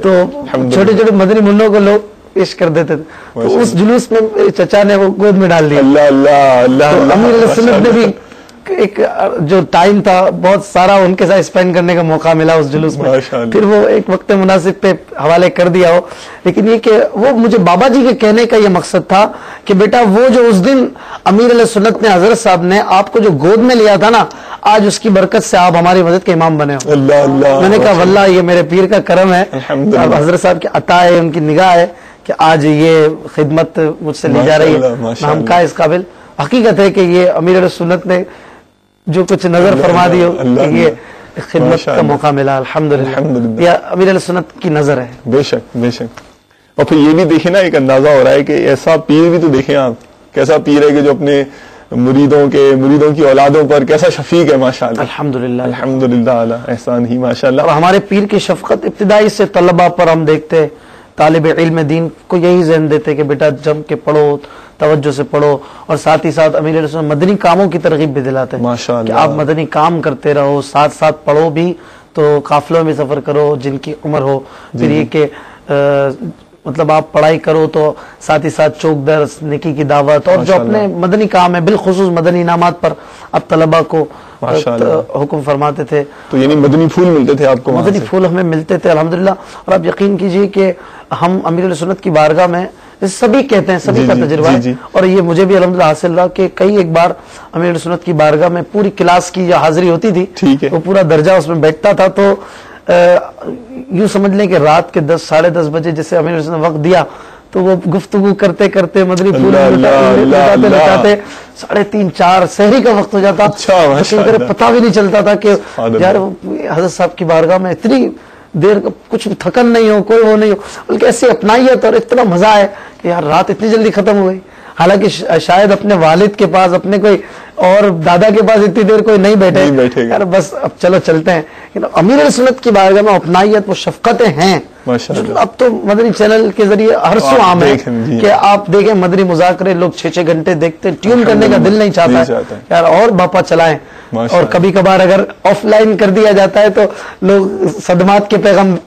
تو چھوٹے چھوٹے مدنی منوں کو لوگ پیش کر دیتے تھے. تو اس جلوس میں میرے چچا نے وہ گود میں ڈال دیا. اللہ اللہ اللہ. امیر علیہ سنت نے بھی ایک جو ٹائم تھا بہت سارا ان کے ساتھ اسپینڈ کرنے کا موقع ملا اس جلوس میں, پھر وہ ایک وقت مناسب پہ حوالے کر دیا ہو. لیکن یہ کہ وہ مجھے بابا جی کے کہنے کا یہ مقصد تھا کہ بیٹا وہ جو اس دن امیر علیہ سنت نے, حضرت صاحب نے آپ کو جو گود میں لیا تھا نا, آج اس کی برکت سے آپ ہماری مسجد کے امام بنے ہو. میں نے کہا واللہ یہ میرے پیر کا کرم ہے, حضرت صاحب کی عطا ہے, ان کی نگاہ ہے کہ آج یہ خدمت مجھ سے لی جا رہی ہے. ہم کا اس قابل حقیقت ہے کہ یہ امیر علیہ سنت نے جو کچھ نظر فرما دی ہو کہ یہ خدمت کا موقع ملا, الحمدللہ یہ امیر علیہ سنت کی نظر ہے. بے شک بے شک. اور پھر یہ بھی دیکھیں نا, ایک اندازہ ہو رہا ہے کہ ایسا پیر بھی تو دیکھیں آپ, کیسا پیر ہے کہ جو اپنے مریدوں کی اولادوں پر کیسا شفیق ہے ماشاءاللہ. الحمدللہ الحمدللہ اعلیٰ احسان ہی ماشاءاللہ. اور ہمارے پیر کی شفقت ابتدائی سے طلبہ پر ہم دیکھتے, طالب علم دین کو یہی ذہن دیتے کہ بیٹا جم کے پڑھو, توجہ سے پڑھو, اور ساتھ ہی ساتھ امیر علیہ السلام مدنی کاموں کی ترغیب بھی دلاتے ہیں کہ آپ مدنی کام کرتے رہو, ساتھ ساتھ پڑھو بھی, تو قافلوں میں سفر کرو جن کی عمر ہو. پھر یہ کہ مطلب آپ پڑھائی کرو تو ساتھ ہی ساتھ چوک درس, نیکی کی دعوت, اور جو اپنے مدنی کام ہے بالخصوص مدنی انعامات پر اب طلبہ کو حکم فرماتے تھے. تو یعنی مدنی پھول ملتے تھے آپ کو؟ مدنی پھول ہمیں ملتے تھے الحمدللہ. اور آپ یقین کیجئے کہ ہم امیر علیہ سنت کی بارگاہ میں, سبھی کہتے ہیں, سبھی کا تجربہ ہے, اور یہ مجھے بھی الحمدللہ حاصل رہا کہ کئی ایک بار امیر علیہ سنت کی بارگاہ میں پوری کلاس کی جو حاضری ہوتی تھی وہ پورا درجہ اس میں بیٹھتا تھا. تو یوں سمجھ لیں کہ رات کے 10 ساڑھے 10 بجے جیسے امیر علیہ سنت نے وقت دیا تو وہ گفتگو کرتے کرتے مدنی پھول لٹاتے 3:30 4 سحری کا وقت ہو جاتا. پتہ بھی نہیں چلتا تھا کہ یار حضرت صاحب کی بارگاہ میں اتنی دیر کچھ تھکن نہیں ہو, کوئی وہ نہیں ہو, بلکہ ایسی اپنائیت اور اتنا مزہ ہے کہ یار رات اتنی جلدی ختم ہو گئی. حالانکہ شاید اپنے والد کے پاس, اپنے کوئی اور دادا کے پاس اتنی دیر کوئی نہیں بیٹھے یار, بس اب چلو چلتے ہیں. امیر علیہ سنت کی بارگاہ میں اپنائیت, وہ شفقتیں ہیں. اب تو مدنی چینل کے ذریعے ہر سو عام ہے کہ آپ دیکھیں مدنی مذاکرے لوگ 6 گھنٹے دیکھتے ہیں, ٹیون کرنے کا دل نہیں چاہتا ہے یار, اور باپا چلائیں. اور کبھی کبھار اگر آف لائن کر دیا جاتا ہے تو لوگ صدمات کے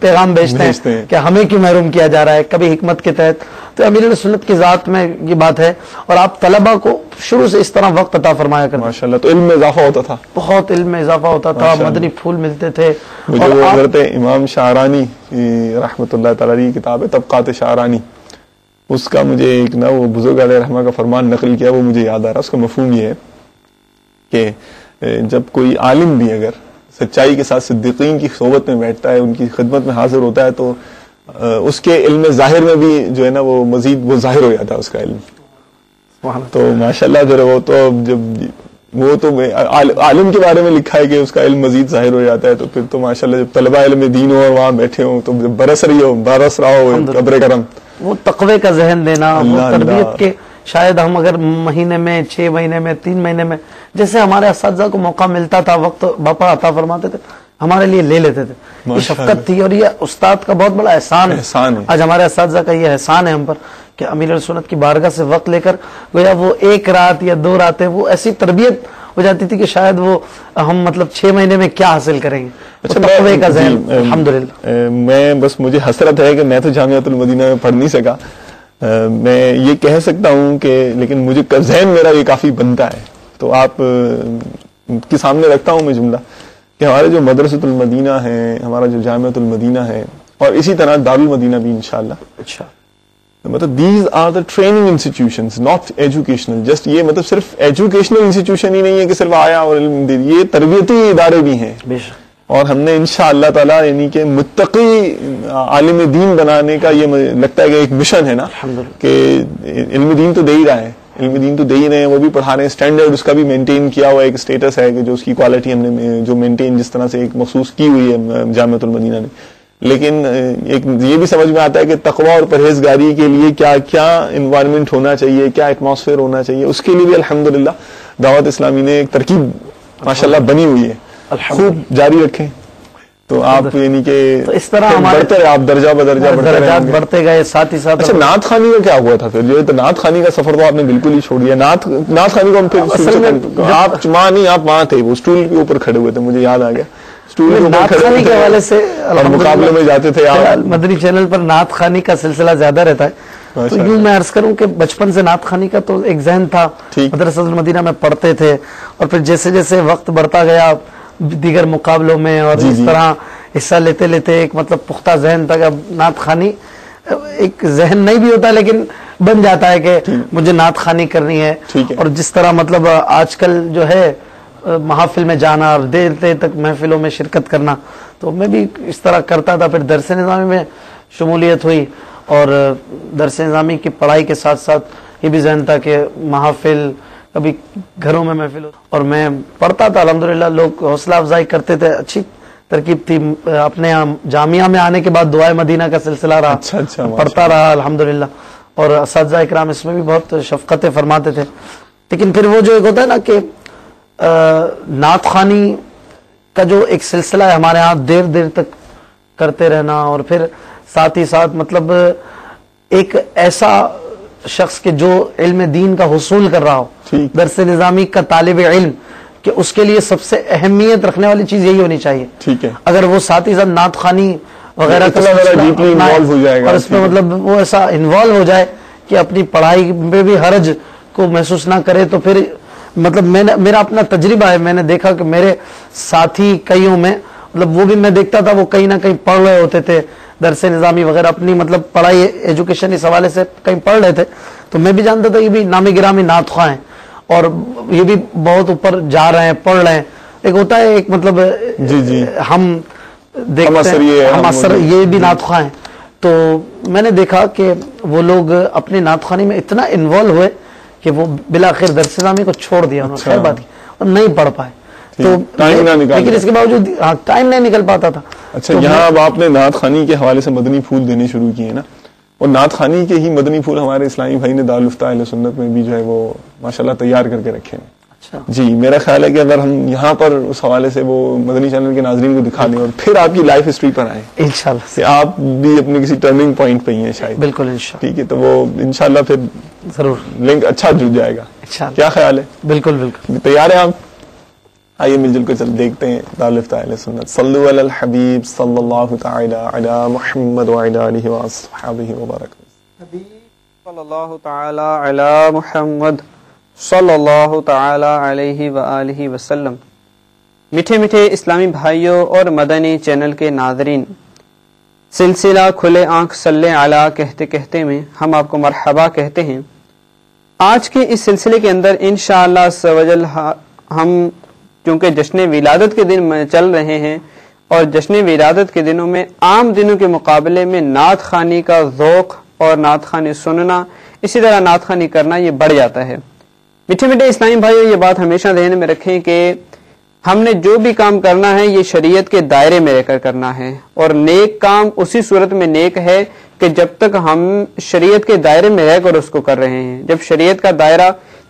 پیغام بھیجتے ہیں کہ ہمیں کیوں محروم کیا جا رہا ہے, کبھی حکمت کے تحت. تو امیر علیہ سنت کی ذات میں یہ بات ہے. اور آپ طلبہ کو شروع سے اس طرح وقت عطا فرمایا کرتے ماشاءاللہ. تو علم میں اضافہ ہوتا تھا, بہت علم میں اضافہ ہوتا تھا, مدنی پھول ملتے تھے. مجھے وہ حضرت امام شاعرانی رحمۃ اللہ تعالی علیہ کی کتاب ہے طبقات شاعرانی, اس کا مجھے ایک نا وہ بزرگ علیہ رحمہ کا فرمان نقل کیا, وہ مجھے یاد آ رہا. اس کا مفہوم یہ ہے کہ جب کوئی عالم بھی اگر سچائی کے ساتھ صدیقین کی صحبت میں بیٹھتا ہے, ان کی خدمت میں حاضر ہوتا ہے, تو اس کے علم ظاہر میں بھی جو ہے نا وہ مزید وہ ظاہر ہو جاتا ہے اس کا علم. تو ماشاءاللہ جو ہے وہ تو جب وہ تو عالم کے بارے میں لکھا ہے کہ اس کا علم مزید ظاہر ہو جاتا ہے, تو پھر تو ماشاءاللہ جب طلبہ علم دین ہو اور وہاں بیٹھے ہوں تو برس رہا ہو قبر کرم, وہ تقوی کا ذہن دینا, وہ تربیت کے شاید ہم اگر مہینے میں 6 مہینے میں 3 مہینے میں جیسے ہمارے اساتذہ کو موقع ملتا تھا, وقت باپا عطا فرماتے تھے, ہمارے لیے لے لیتے تھے. یہ شفقت تھی اور یہ استاد کا بہت بڑا احسان ہے. آج ہمارے اساتذہ کا یہ احسان ہے ہم پر کہ امیر علیہ سنت کی بارگاہ سے وقت لے کر گویا وہ 1 رات یا 2 راتیں وہ ایسی تربیت ہو جاتی تھی کہ شاید وہ ہم مطلب 6 مہینے میں کیا حاصل کریں گے. تقوی کا ذہن الحمدللہ. میں بس مجھے حسرت ہے کہ میں تو جامعۃ المدینہ میں پڑھ نہیں سکا. میں یہ کہہ سکتا ہوں کہ لیکن مجھے ذہن میرا یہ کافی بنتا ہے, تو آپ کے سامنے رکھتا ہوں میں جملہ کہ ہمارے جو مدرسۃ المدینہ ہے, ہمارا جو جامعۃ المدینہ ہے, اور اسی طرح دارالمدینہ بھی انشاءاللہ, اچھا مطلب these are the training institutions not educational. Just یہ مطلب صرف ایجوکیشنل انسٹیٹیوشن ہی نہیں ہے کہ صرف آیا اور علم دے, یہ تربیتی ادارے بھی ہیں. اور ہم نے انشاءاللہ تعالی یعنی کہ متقی عالم دین بنانے کا یہ لگتا ہے کہ ایک مشن ہے نا, کہ علم دین تو دے ہی رہا ہے, علم دین تو دے ہی رہے ہیں, وہ بھی پڑھا رہے ہیں, اسٹینڈرڈ اس کا بھی مینٹین کیا ہوا ایک اسٹیٹس ہے کہ جو اس کی کوالٹی ہم نے جو مینٹین جس طرح سے ایک مخصوص کی ہوئی ہے جامعۃ المدینہ نے. لیکن ایک یہ بھی سمجھ میں آتا ہے کہ تقویٰ اور پرہیزگاری کے لیے کیا کیا انوائرمنٹ ہونا چاہیے, کیا ایٹماسفیئر ہونا چاہیے, اس کے لیے بھی الحمدللہ دعوت اسلامی نے ایک ترکیب ماشاءاللہ بنی ہوئی ہے. خوب جاری رکھیں تو آپ یعنی کہ اس طرح آپ درجہ بدرجہ بڑھتے گئے. ساتھ ہی ساتھ اچھا نعت خوانی کا کیا ہوا تھا پھر, جو نعت خوانی کا سفر تو آپ نے بالکل ہی چھوڑ دیا. نعت خوانی کو ہم پھر آپ وہاں نہیں, آپ وہاں تھے, وہ اسٹول کے اوپر کھڑے ہوئے تھے, مجھے یاد آ گیا. نعت خوانی کے حوالے سے مقابلے میں جاتے تھے مدنی چینل پر نعت خوانی کا سلسلہ زیادہ رہتا ہے, تو یوں میں عرض کروں کہ بچپن سے نعت خوانی کا تو ایک ذہن تھا، مدرسۃ المدینہ میں پڑھتے تھے، اور پھر جیسے جیسے وقت بڑھتا گیا دیگر مقابلوں میں اور اس طرح حصہ لیتے لیتے ایک مطلب پختہ ذہن تھا کہ اب نعت خوانی ایک ذہن نہیں بھی ہوتا لیکن بن جاتا ہے کہ مجھے نعت خوانی کرنی ہے. اور جس طرح مطلب آج کل جو ہے محافل میں جانا اور دیر دیر تک محفلوں میں شرکت کرنا، تو میں بھی اس طرح کرتا تھا. پھر درس نظامی میں شمولیت ہوئی اور درس نظامی کی پڑھائی کے ساتھ ساتھ یہ بھی ذہن تھا کہ محافل کبھی گھروں میں محفل ہو، اور میں پڑھتا تھا. الحمدللہ لوگ حوصلہ افزائی کرتے تھے، اچھی ترکیب تھی. اپنے جامعہ میں آنے کے بعد دعائے مدینہ کا سلسلہ رہا، پڑھتا رہا الحمدللہ، اور اساتذہ اکرام اس میں بھی بہت شفقتیں فرماتے تھے. لیکن پھر وہ جو ایک ہوتا ہے نا کہ نعت خوانی کا جو ایک سلسلہ ہے ہمارے ہاں دیر دیر تک کرتے رہنا، اور پھر ساتھ ہی ساتھ مطلب ایک ایسا شخص کے جو علم دین کا حصول کر رہا ہو، درس نظامی کا طالب علم، کہ اس کے لیے سب سے اہمیت رکھنے والی چیز یہی ہونی چاہیے. اگر وہ ساتھ ہی ساتھ نعت خوانی وغیرہ اور اس میں مطلب وہ ایسا انوالو ہو جائے کہ اپنی پڑھائی میں بھی حرج کو محسوس نہ کرے، تو پھر مطلب میرا اپنا تجربہ ہے، میں نے دیکھا کہ میرے ساتھی کئیوں میں مطلب وہ بھی میں دیکھتا تھا وہ کہیں نہ کہیں پڑھ رہے ہوتے تھے درس نظامی وغیرہ، اپنی مطلب پڑھائی ایجوکیشن اس حوالے سے کہیں پڑھ رہے تھے. تو میں بھی جانتا تھا یہ بھی نامی گرامی نعت خواہ ہیں اور یہ بھی بہت اوپر جا رہے ہیں، پڑھ رہے ہیں. ایک ہوتا ہے ایک مطلب ہم دیکھتے ہیں ہم اثر یہ بھی نعت خواہ ہیں. تو میں نے دیکھا کہ وہ لوگ اپنی نعت خوانی میں اتنا انوالو ہوئے کہ وہ بلاخر درس نظامی کو چھوڑ دیا انہوں نے، خیر بات کی، اور نہیں پڑھ پائے. تو لیکن اس کے باوجود ٹائم نہیں نکل پاتا تھا. اچھا، یہاں اب آپ نے نعت خوانی کے حوالے سے مدنی پھول دینے شروع کیے نا، اور نعت خوانی کے ہی مدنی پھول ہمارے اسلامی بھائی نے دارالفتہ اہل سنت میں بھی جو ہے وہ ماشاءاللہ تیار کر کے رکھے ہیں. جی، میرا خیال ہے کہ اگر ہم یہاں پر اس حوالے سے وہ مدنی چینل کے ناظرین کو دکھا دیں اور پھر آپ کی لائف ہسٹری پر آئیں انشاءاللہ، کہ آپ بھی اپنے کسی ٹرننگ پوائنٹ پہ ہی ہیں شاید. بالکل انشاءاللہ. ٹھیک ہے، تو وہ انشاءاللہ پھر ضرور لنک اچھا جڑ جائے گا. کیا خیال ہے؟ بالکل بالکل. تیار ہیں آپ؟ آئیے مل جل کر چل دیکھتے ہیں دارالفتہ اہل سنت. صلو علی الحبیب صلی اللہ تعالی علی محمد وعلی آلہ وصحبہ وبارک. حبیب صلی اللہ تعالی علی محمد صلی اللہ تعالی علیہ وآلہ وسلم. میٹھے میٹھے اسلامی بھائیوں اور مدنی چینل کے ناظرین، سلسلہ کھلے آنکھ صلی علی کہتے کہتے میں ہم آپ کو مرحبا کہتے ہیں. آج کے اس سلسلے کے اندر انشاءاللہ عز و جل ہم کیونکہ جشن ولادت کے دن چل رہے ہیں، اور جشن ولادت کے دنوں میں عام دنوں کے مقابلے میں نعت خوانی کا ذوق اور نعت خوانی سننا، اسی طرح نعت خوانی کرنا یہ بڑھ جاتا ہے. میٹھے میٹھے اسلامی بھائیوں، یہ بات ہمیشہ ذہن میں رکھیں کہ ہم نے جو بھی کام کرنا ہے یہ شریعت کے دائرے میں رہ کر کرنا ہے، اور نیک کام اسی صورت میں نیک ہے کہ جب تک ہم شریعت کے دائرے میں رہ کر اس کو کر رہے ہیں. جب شریعت کا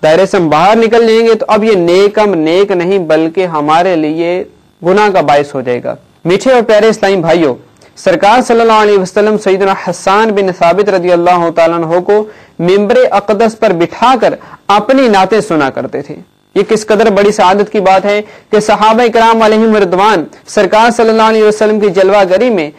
دائرے سے ہم باہر نکل جائیں گے تو اب یہ نیک کام نیک نہیں بلکہ ہمارے لیے گناہ کا باعث ہو جائے گا. میٹھے اور پیارے اسلامی بھائیوں، سرکار صلی اللہ علیہ وسلم سیدنا حسان بن ثابت رضی اللہ تعالیٰ عنہ کو ممبر اقدس پر بٹھا کر اپنی نعتیں سنا کرتے تھے. یہ کس قدر بڑی سعادت کی بات ہے کہ صحابہ کرام علیہم رضوان سرکار صلی اللہ علیہ وسلم کی جلوہ گری میں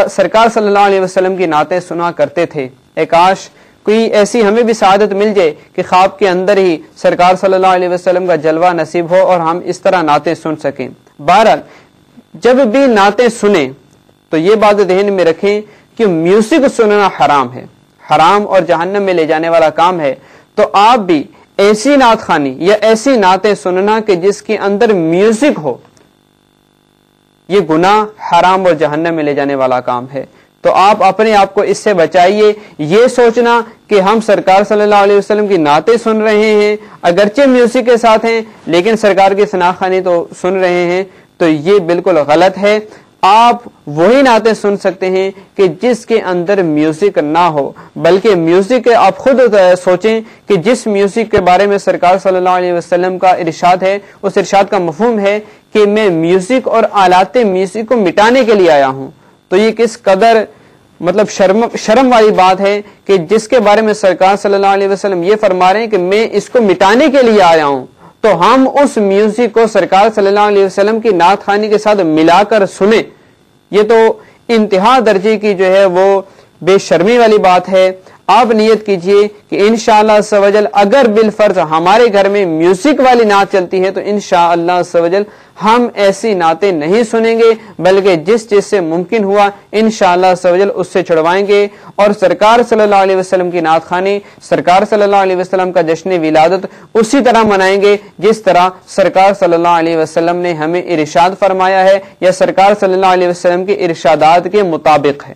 سرکار صلی اللہ علیہ وسلم کی نعتیں سنا کرتے تھے. کاش کوئی ایسی ہمیں بھی سعادت مل جائے کہ خواب کے اندر ہی سرکار صلی اللہ علیہ وسلم کا جلوہ نصیب ہو اور ہم اس طرح نعتیں سن سکیں. بہرحال جب بھی نعتیں سنیں تو یہ بات ذہن میں رکھیں کہ میوزک سننا حرام ہے، حرام اور جہنم میں لے جانے والا کام ہے. تو آپ بھی ایسی نعت خوانی یا ایسی نعتیں سننا کہ جس کے اندر میوزک ہو، یہ گناہ، حرام اور جہنم میں لے جانے والا کام ہے. تو آپ اپنے آپ کو اس سے بچائیے. یہ سوچنا کہ ہم سرکار صلی اللہ علیہ وسلم کی نعتیں سن رہے ہیں، اگرچہ میوزک کے ساتھ ہیں لیکن سرکار کی ثنا خوانی تو سن رہے ہیں، تو یہ بالکل غلط ہے. آپ وہی نعتیں سن سکتے ہیں کہ جس کے اندر میوزک نہ ہو، بلکہ میوزک آپ خود سوچیں کہ جس میوزک کے بارے میں سرکار صلی اللہ علیہ وسلم کا ارشاد ہے، اس ارشاد کا مفہوم ہے کہ میں میوزک اور آلات میوزک کو مٹانے کے لیے آیا ہوں. تو یہ کس قدر مطلب شرم والی بات ہے کہ جس کے بارے میں سرکار صلی اللہ علیہ وسلم یہ فرما رہے ہیں کہ میں اس کو مٹانے کے لیے آیا ہوں، تو ہم اس میوزک کو سرکار صلی اللہ علیہ وسلم کی نعت خوانی کے ساتھ ملا کر سنیں. یہ تو انتہا درجے کی جو ہے وہ بے شرمی والی بات ہے. آپ نیت کیجئے کہ انشاءاللہ سوجل اگر بالفرض ہمارے گھر میں میوزک والی نعت چلتی ہے تو انشاءاللہ سوجل ہم ایسی نعتیں نہیں سنیں گے، بلکہ جس چیز سے ممکن ہوا انشاءاللہ سوجل اس سے چھڑوائیں گے، اور سرکار صلی اللہ علیہ وسلم کی نعت خوانی، سرکار صلی اللہ علیہ وسلم کا جشن ولادت اسی طرح منائیں گے جس طرح سرکار صلی اللہ علیہ وسلم نے ہمیں ارشاد فرمایا ہے یا سرکار صلی اللہ علیہ وسلم کے ارشادات کے مطابق ہے،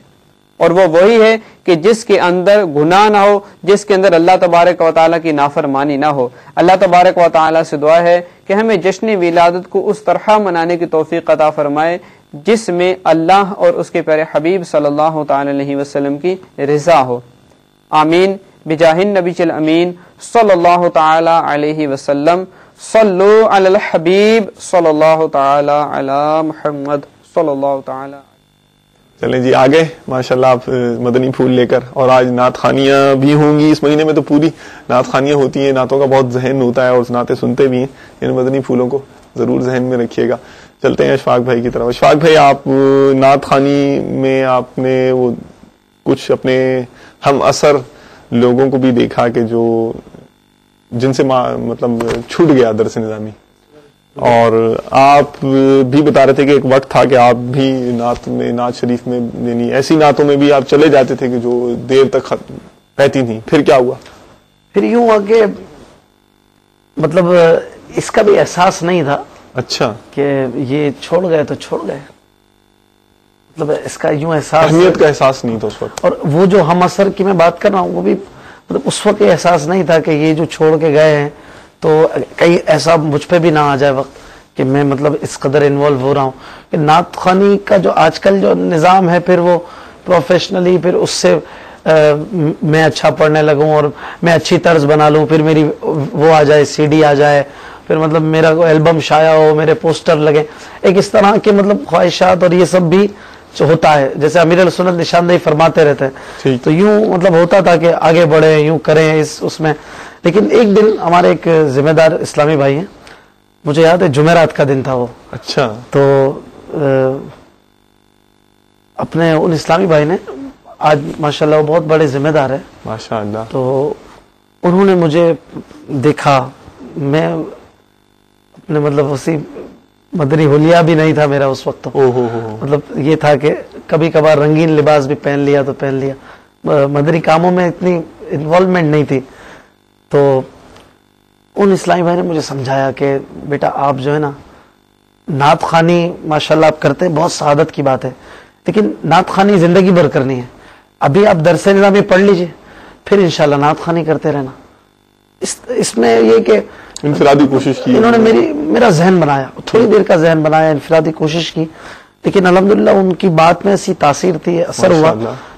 اور وہ وہی ہے کہ جس کے اندر گناہ نہ ہو، جس کے اندر اللہ تبارک و تعالیٰ کی نافرمانی نہ ہو۔ اللہ تبارک و تعالیٰ سے دعا ہے کہ ہمیں جشن ولادت کو اس طرح منانے کی توفیق عطا فرمائے جس میں اللہ اور اس کے پیارے حبیب صلی اللہ تعالی علیہ وسلم کی رضا ہو۔ آمین بجاہ النبی الامین صلی اللہ تعالی علیہ وسلم۔ صلو علی الحبیب صلی اللہ تعالی علی محمد صلی اللہ تعالی۔ چلیں جی آگے ماشاءاللہ آپ مدنی پھول لے کر، اور آج نعت خوانیاں بھی ہوں گی، اس مہینے میں تو پوری نعت خوانیاں ہوتی ہیں، نعتوں کا بہت ذہن ہوتا ہے اور نعتیں سنتے بھی ہیں، ان مدنی پھولوں کو ضرور ذہن میں رکھیے گا۔ چلتے ہیں اشفاق بھائی کی طرف۔ اشفاق بھائی، آپ نعت خوانی میں آپ نے وہ کچھ اپنے ہم اثر لوگوں کو بھی دیکھا کہ جو جن سے مطلب چھوٹ گیا درس نظامی، اور آپ بھی بتا رہے تھے کہ ایک وقت تھا کہ آپ بھی نعت شریف میں یعنی ایسی نعتوں میں بھی آپ چلے جاتے تھے کہ جو دیر تک رہتی تھیں، پھر کیا ہوا؟ پھر یوں ہوا کہ مطلب اس کا بھی احساس نہیں تھا، اچھا، کہ یہ چھوڑ گئے تو چھوڑ گئے، مطلب اس کا یوں احساس، اہمیت کا احساس نہیں تھا اس وقت۔ اور وہ جو ہم اثر کی میں بات کر رہا ہوں وہ بھی مطلب اس وقت یہ احساس نہیں تھا کہ یہ جو چھوڑ کے گئے ہیں تو کہیں ایسا مجھ پہ بھی نہ آ جائے وقت کہ میں مطلب اس قدر انوالو ہو رہا ہوں کہ نعت خوانی کا جو آج کل جو نظام ہے پھر وہ پروفیشنلی پھر اس سے میں اچھا پڑھنے لگوں اور میں اچھی طرز بنا لوں، پھر میری وہ آ جائے سی ڈی آ جائے، پھر مطلب میرا البم شائع ہو، میرے پوسٹر لگے، ایک اس طرح کے مطلب خواہشات اور یہ سب بھی ہوتا ہے، جیسے امیر السنت نشاندہی فرماتے رہتے ہیں، تو یوں مطلب ہوتا تھا کہ آگے بڑھے، یوں کریں اس میں۔ لیکن ایک دن ہمارے ایک ذمہ دار اسلامی بھائی ہیں، مجھے یاد ہے جمعرات کا دن تھا وہ، اچھا، تو اپنے ان اسلامی بھائی نے، آج ماشاءاللہ وہ بہت بڑے ذمہ دار ہے ماشاءاللہ، تو انہوں نے مجھے دیکھا، میں اپنے مطلب اسی مدنی حلیہ بھی نہیں تھا میرا اس وقت، تو مطلب یہ تھا کہ کبھی کبھار رنگین لباس بھی پہن لیا تو پہن لیا، مدنی کاموں میں اتنی انوالومنٹ نہیں تھی۔ تو ان اسلامی بھائی نے مجھے سمجھایا کہ بیٹا آپ جو ہے نا نعت خوانی ماشاءاللہ آپ کرتے ہیں، بہت سعادت کی بات ہے، لیکن نعت خوانی زندگی بھر کرنی ہے، ابھی آپ درس نظامی پڑھ لیجئے، پھر انشاءاللہ نعت خوانی کرتے رہنا۔ اس میں یہ کہ انفرادی کوشش کی، انہوں نے میرا ذہن بنایا، تھوڑی دیر کا ذہن بنایا، انفرادی کوشش کی، لیکن الحمدللہ ان کی بات میں ایسی تاثیر تھی، اثر ہوا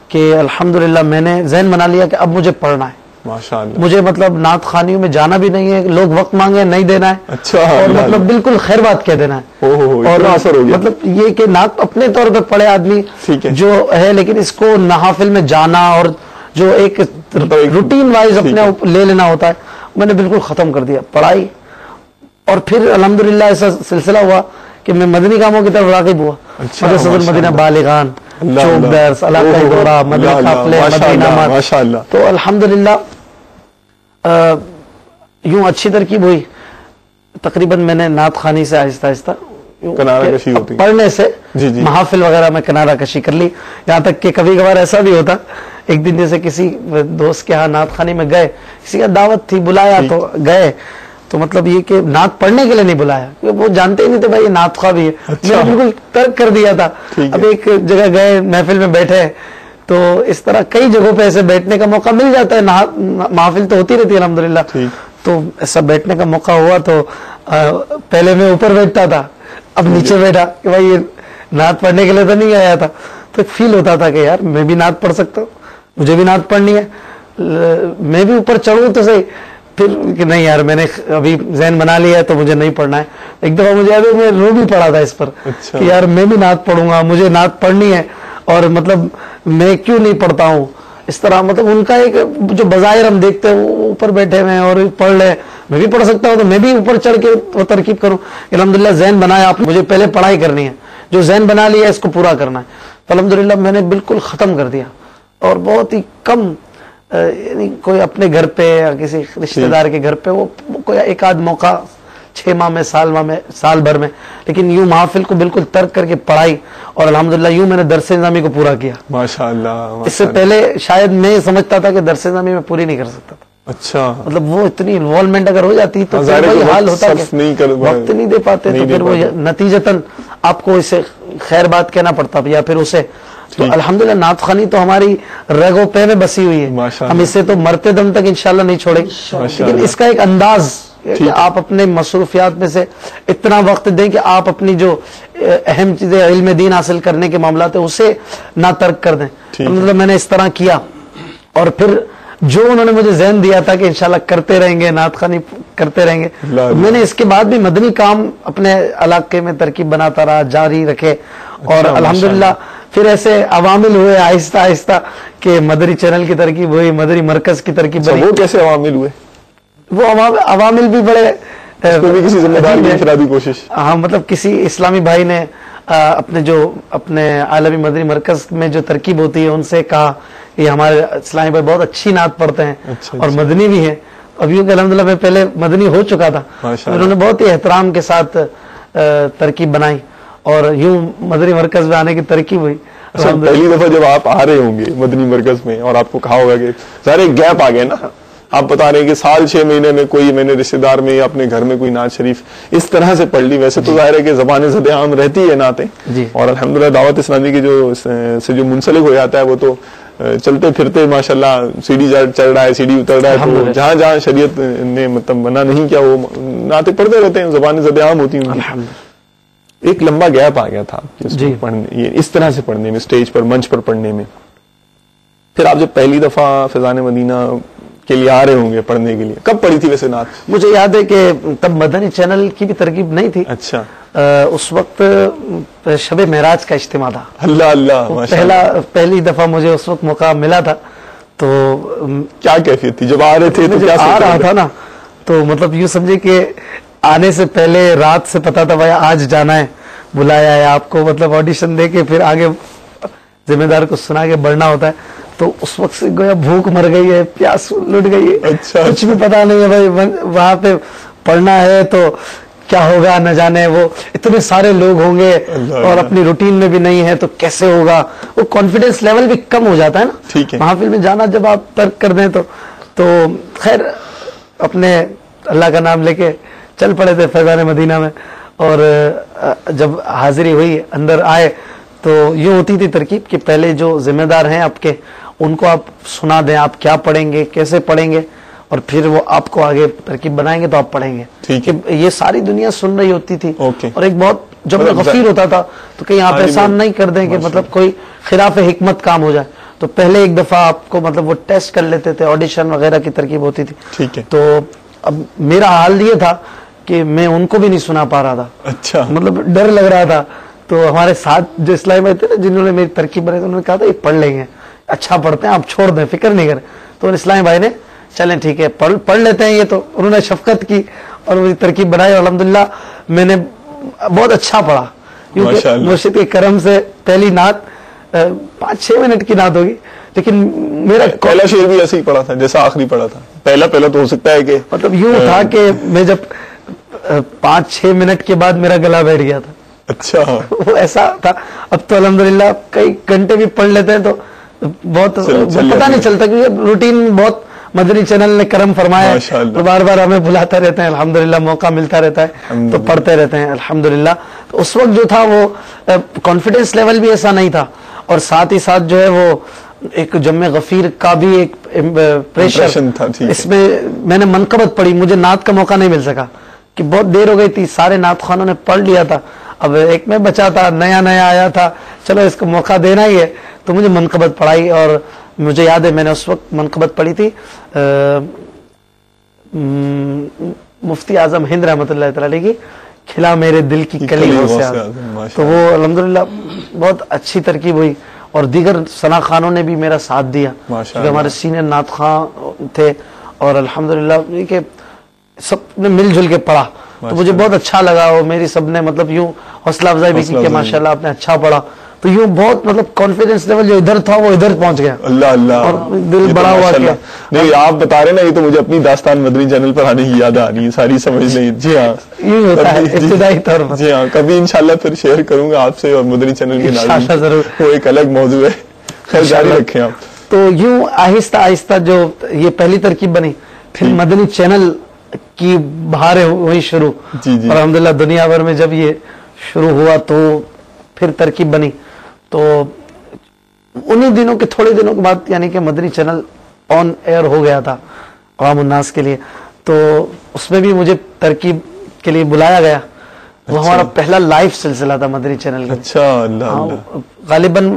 کہ الحمدللہ میں نے ذہن بنا لیا کہ اب مجھے پڑھنا ہے، مجھے مطلب نعت خوانیوں میں جانا بھی نہیں ہے، لوگ وقت مانگے نہیں دینا ہے، اور مطلب بالکل خیر بات کہہ دینا ہے، اور مطلب یہ کہ نعت اپنے طور پہ پڑھے آدمی جو ہے، لیکن اس کو محافل میں جانا اور جو ایک روٹین وائز اپنے لے لینا ہوتا ہے، میں نے بالکل ختم کر دیا پڑھائی۔ اور پھر الحمدللہ ایسا سلسلہ ہوا کہ میں مدنی کاموں کی طرف راغب ہوا، صدر مدینہ بالغان، چوک درس، علاقہ دورہ، مدنی قافلے، مدنی نامات، تو الحمدللہ یوں اچھی ترکیب ہوئی۔ تقریباً میں نے نعت خوانی سے آہستہ آہستہ پڑھنے سے محافل وغیرہ میں کنارہ کشی کر لی، یہاں تک کہ کبھی کبھار ایسا بھی ہوتا، ایک دن جیسے کسی دوست کے ہاں نعت خوانی میں گئے، کسی کا دعوت تھی، بلایا تو گئے، تو مطلب یہ کہ نعت پڑھنے کے لیے نہیں بلایا، کیونکہ وہ جانتے ہی نہیں تھے بھائی یہ نعت خواہ بھی ہے، میں نے بالکل ترک کر دیا تھا۔ اب ایک جگہ گئے، محفل میں بیٹھے، تو اس طرح کئی جگہوں پہ ایسے بیٹھنے کا موقع مل جاتا ہے، محافل تو ہوتی رہتی ہے الحمدللہ، تو ایسا بیٹھنے کا موقع ہوا تو پہلے میں اوپر بیٹھتا تھا، اب نیچے بیٹھا کہ بھائی یہ نعت پڑھنے کے لیے تو نہیں آیا تھا، تو ایک فیل ہوتا تھا کہ یار میں بھی نعت پڑھ سکتا ہوں، مجھے بھی نعت پڑھنی ہے، میں بھی اوپر چڑھوں تو صحیح، پھر کہ نہیں یار میں نے ابھی ذہن بنا لیا ہے تو مجھے نہیں پڑھنا ہے۔ ایک دفعہ مجھے ابھی میں رو بھی پڑا تھا اس پر کہ یار میں بھی نعت پڑھوں گا، مجھے نعت پڑھنی ہے، اور مطلب میں کیوں نہیں پڑھتا ہوں اس طرح، مطلب ان کا ایک جو بظاہر ہم دیکھتے ہیں وہ اوپر بیٹھے ہوئے اور پڑھ لے، میں بھی پڑھ سکتا ہوں تو میں بھی اوپر چڑھ کے وہ ترکیب کروں۔ الحمدللہ ذہن بنایا، آپ مجھے پہلے پڑھائی کرنی ہے، جو ذہن بنا لیا اس کو پورا کرنا ہے، تو الحمدللہ میں نے بالکل ختم کر دیا، اور بہت ہی کم یعنی کوئی اپنے گھر پہ یا کسی رشتہ دار کے گھر پہ وہ کوئی ایک آدھ موقع 6 ماہ میں سال بھر میں، لیکن یوں محافل کو بالکل ترک کر کے پڑھائی، اور الحمدللہ یوں میں نے درس نظامی کو پورا کیا ماشاءاللہ۔ اس سے پہلے شاید میں سمجھتا تھا کہ درس نظامی میں پوری نہیں کر سکتا تھا، اچھا مطلب وہ اتنی انوالومنٹ اگر ہو جاتی تو وہی حال ہوتا کہ وقت نہیں دے پاتے، تو پھر وہ نتیجتاً آپ کو اسے خیر بات کہنا پڑتا یا پھر اسے، تو الحمدللہ نعت خوانی تو ہماری رگ و پے میں بسی ہوئی ہے، ہم اسے تو مرتے دم تک انشاءاللہ نہیں چھوڑیں گے، لیکن اس کا ایک انداز کہ آپ اپنے مصروفیات میں سے اتنا وقت دیں کہ آپ اپنی جو اہم چیزیں علم دین حاصل کرنے کے معاملات ہیں اسے نہ ترک کر دیں۔ مطلب میں نے اس طرح کیا، اور پھر جو انہوں نے مجھے ذہن دیا تھا کہ انشاءاللہ کرتے رہیں گے، نعت خوانی کرتے رہیں گے، میں نے اس کے بعد بھی مدنی کام اپنے علاقے میں ترکیب بناتا رہا، جاری رکھے، اور الحمدللہ پھر ایسے عوامل ہوئے آہستہ آہستہ کہ مدری چینل کی ترکیب ہوئی، مدری مرکز کی ترکیب بنی۔ وہ کیسے عوامل ہوئے؟ وہ عوامل بھی بڑے کسی ذمہ دار کی انفرادی کوشش، ہاں مطلب کسی اسلامی بھائی نے اپنے عالمی مدنی مرکز میں جو ترکیب ہوتی ہے ان سے کہا، یہ ہمارے اسلامی بھائی بہت اچھی نعت پڑھتے ہیں اور مدنی بھی ہیں، اب یوں کہ الحمدللہ میں پہلے مدنی ہو چکا تھا، انہوں نے بہت ہی احترام کے ساتھ ترکیب بنائی اور یوں مدنی مرکز میں آنے کی ترکیب ہوئی۔ پہلی دفعہ جب آپ آ رہے ہوں گے مدنی مرکز میں اور آپ کو کہا ہوگا کہ ظاہر ایک گیپ آ گیا نا، آپ بتا رہے ہیں کہ سال 6 مہینے میں کوئی میں نے رشتے دار میں یا اپنے گھر میں کوئی نعت شریف اس طرح سے پڑھ لی، ویسے تو ظاہر ہے کہ زبان زد عام رہتی ہے نعتیں، اور الحمدللہ دعوت اسلامی کی جو منسلک ہو جاتا ہے وہ تو چلتے پھرتے ماشاءاللہ سیڑھی چڑھ رہا ہے، سیڑھی اتر رہا ہے، تو جہاں جہاں شریعت نے مطلب منع نہیں کیا وہ نعتیں پڑھتے رہتے ہیں، زبان زد عام ہوتی ہیں۔ ایک لمبا گیپ آ گیا تھا اس طرح سے پڑھنے میں، اسٹیج پر منچ پر پڑھنے میں، پھر آپ جب پہلی دفعہ فیضان مدینہ کے لیے آ رہے ہوں گے پڑھنے کے لیے، کب پڑھی تھی ویسے نعت؟ مجھے یاد ہے کہ تب مدنی چینل کی بھی ترکیب نہیں تھی، اچھا اس وقت شب معراج کا اجتماع تھا، اللہ اللہ، پہلی دفعہ مجھے اس وقت موقع ملا تھا، تو کیا کیفیت تھی جب آ رہے تھے؟ تو آ رہا تھا نا، تو مطلب یوں سمجھے کہ آنے سے پہلے رات سے پتا تھا بھائی آج جانا ہے، بلایا ہے آپ کو، مطلب آڈیشن دے کے پھر آگے ذمہ دار کو سنا کے بڑھنا ہوتا ہے، تو اس وقت سے گویا بھوک مر گئی ہے، پیاس لٹ گئی ہے، کچھ بھی پتا نہیں ہے بھائی، وہاں پہ پڑھنا ہے تو کیا ہوگا نہ جانے، وہ اتنے سارے لوگ ہوں گے اور اپنی روٹین میں بھی نہیں ہے تو کیسے ہوگا، وہ کانفیڈنس لیول بھی کم ہو جاتا ہے نا محافل میں جانا، جب آپ ترک کر دیں تو خیر اپنے اللہ کا نام لے کے چل پڑے تھے فیضان مدینہ میں، اور جب حاضری ہوئی اندر آئے تو یوں ہوتی تھی ترکیب کہ پہلے جو ذمہ دار ہیں آپ کے ان کو آپ سنا دیں آپ کیا پڑھیں گے، کیسے پڑھیں گے، اور پھر وہ آپ کو آگے ترکیب بنائیں گے تو آپ پڑھیں گے، کہ یہ ساری دنیا سن رہی ہوتی تھی، اور ایک بہت جب غفیر ہوتا تھا تو کہیں آپ احسان نہیں کر دیں کہ مطلب کوئی خلاف حکمت کام ہو جائے، تو پہلے ایک دفعہ آپ کو مطلب وہ ٹیسٹ کر لیتے تھے، آڈیشن وغیرہ کی ترکیب ہوتی تھی، تو اب میرا حال یہ تھا کہ میں ان کو بھی نہیں سنا پا رہا تھا، اچھا مطلب ڈر لگ رہا تھا، تو ہمارے ساتھ جو اسلامی بھائی تھے نا جنہوں نے میری ترکیب بنائی انہوں نے کہا تھا یہ پڑھ لیں گے، اچھا پڑھتے ہیں آپ چھوڑ دیں فکر نہیں کریں، تو اسلامی بھائی نے چلیں ٹھیک ہے پڑھ لیتے ہیں یہ، تو انہوں نے شفقت کی اور مجھے ترکیب بنائی، اور الحمدللہ میں نے بہت اچھا پڑھا، کیونکہ مرشد کے کرم سے پہلی نعت 5-6 منٹ کی نعت ہوگی، لیکن میرا پہلا شعر بھی ایسے ہی پڑھا تھا جیسا آخری پڑھا تھا، پہلا تو ہو سکتا ہے کہ مطلب یوں تھا کہ میں جب 5-6 منٹ کے بعد میرا گلا بیٹھ گیا تھا، اچھا وہ ایسا تھا، اب تو الحمدللہ کئی گھنٹے بھی پڑھ لیتے ہیں تو بہت پتہ نہیں چلتا، کیونکہ روٹین بہت مدنی چینل نے کرم فرمایا ہے، بار بار ہمیں بلاتا رہتے ہیں، الحمدللہ موقع ملتا رہتا ہے تو پڑھتے رہتے ہیں الحمدللہ۔ تو اس وقت جو تھا وہ کانفیڈنس لیول بھی ایسا نہیں تھا، اور ساتھ ہی ساتھ جو ہے وہ ایک جمع غفیر کا بھی ایک پریشر تھا، اس میں نے منقبت پڑھی، مجھے نعت کا موقع نہیں مل سکا کہ بہت دیر ہو گئی تھی، سارے نعت خوانوں نے پڑھ لیا تھا، اب ایک میں بچا تھا، نیا آیا تھا، چلو اس کو موقع دینا ہی ہے، تو مجھے منقبت پڑھائی، اور مجھے یاد ہے میں نے اس وقت منقبت پڑھی تھی مفتی اعظم ہند رحمۃ اللہ تعالی کی کھلا میرے دل کی کلی ہو سے، تو وہ الحمدللہ بہت اچھی ترکیب ہوئی، اور دیگر ثنا خانوں نے بھی میرا ساتھ دیا کیونکہ ہمارے سینئر نعت خواں تھے، اور الحمدللہ کہ سب نے مل جل کے پڑھا، تو مجھے بہت اچھا لگا، اور میری سب نے مطلب یوں حوصلہ افزائی بھی کی کہ ماشاءاللہ آپ نے اچھا پڑھا، تو یوں بہت مطلب کانفیڈنس لیول جو ادھر تھا وہ ادھر پہنچ گیا. اللہ اللہ, اور دل بڑا ہوا کیا. نہیں آپ بتا رہے نا, یہ تو مجھے اپنی داستان مدنی چینل پر آنے کی یاد آ رہی ہے ساری سمجھ نہیں. جی ہاں یوں ہوتا ہے ابتدائی طور پر. جی ہاں, کبھی انشاءاللہ پھر شیئر کروں گا آپ سے, اور مدنی چینل کے ناظرین ضرور, وہ ایک الگ موضوع ہے. خیر جاری رکھیں آپ. تو یوں آہستہ آہستہ جو یہ پہلی ترکیب بنی, پھر مدنی چینل کی بہاریں ہوئی شروع. اور الحمدللہ دنیا بھر میں جب یہ شروع ہوا تو پھر ترکیب بنی. تو انہی دنوں کے تھوڑے دنوں کے بعد یعنی کہ مدنی چینل آن ایئر ہو گیا تھا عوام الناس کے لیے. تو اس میں بھی مجھے ترکیب کے لیے بلایا گیا. وہ ہمارا پہلا لائیو سلسلہ تھا مدنی چینل کا. اچھا, غالباً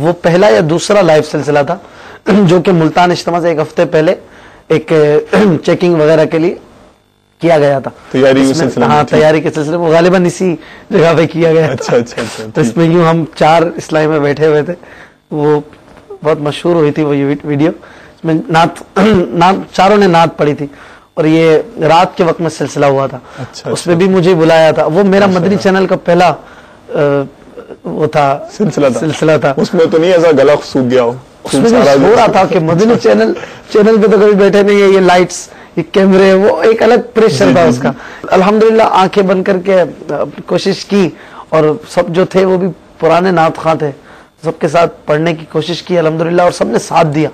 وہ پہلا یا دوسرا لائیو سلسلہ تھا جو کہ ملتان اجتماع سے ایک ہفتے پہلے ایک چیکنگ وغیرہ کے لیے کیا گیا تھا. تیاری کے سلسلے میں غالباً اسی جگہ پہ کیا گیا تھا. تو اس میں یوں ہم 4 اسلائی میں بیٹھے ہوئے تھے. وہ بہت مشہور ہوئی تھی وہ ویڈیو. اس میں چاروں نے نعت پڑھی تھی, اور یہ رات کے وقت میں سلسلہ ہوا تھا. اس میں بھی مجھے بلایا تھا. وہ میرا مدنی چینل کا پہلا وہ تھا سلسلہ تھا. اس میں تو نہیں ایسا گلا سوکھ گیا ہو. اس میں ہو رہا تھا کہ مدنی چینل پہ تو کبھی بیٹھے نہیں ہے, یہ لائٹس یہ کیمرے, وہ ایک الگ پریشر تھا اس کا. الحمدللہ آنکھیں بند کر کے کوشش کی, اور سب جو تھے وہ بھی پرانے نعت خواں تھے, سب کے ساتھ پڑھنے کی کوشش کی الحمدللہ, اور سب نے ساتھ دیا.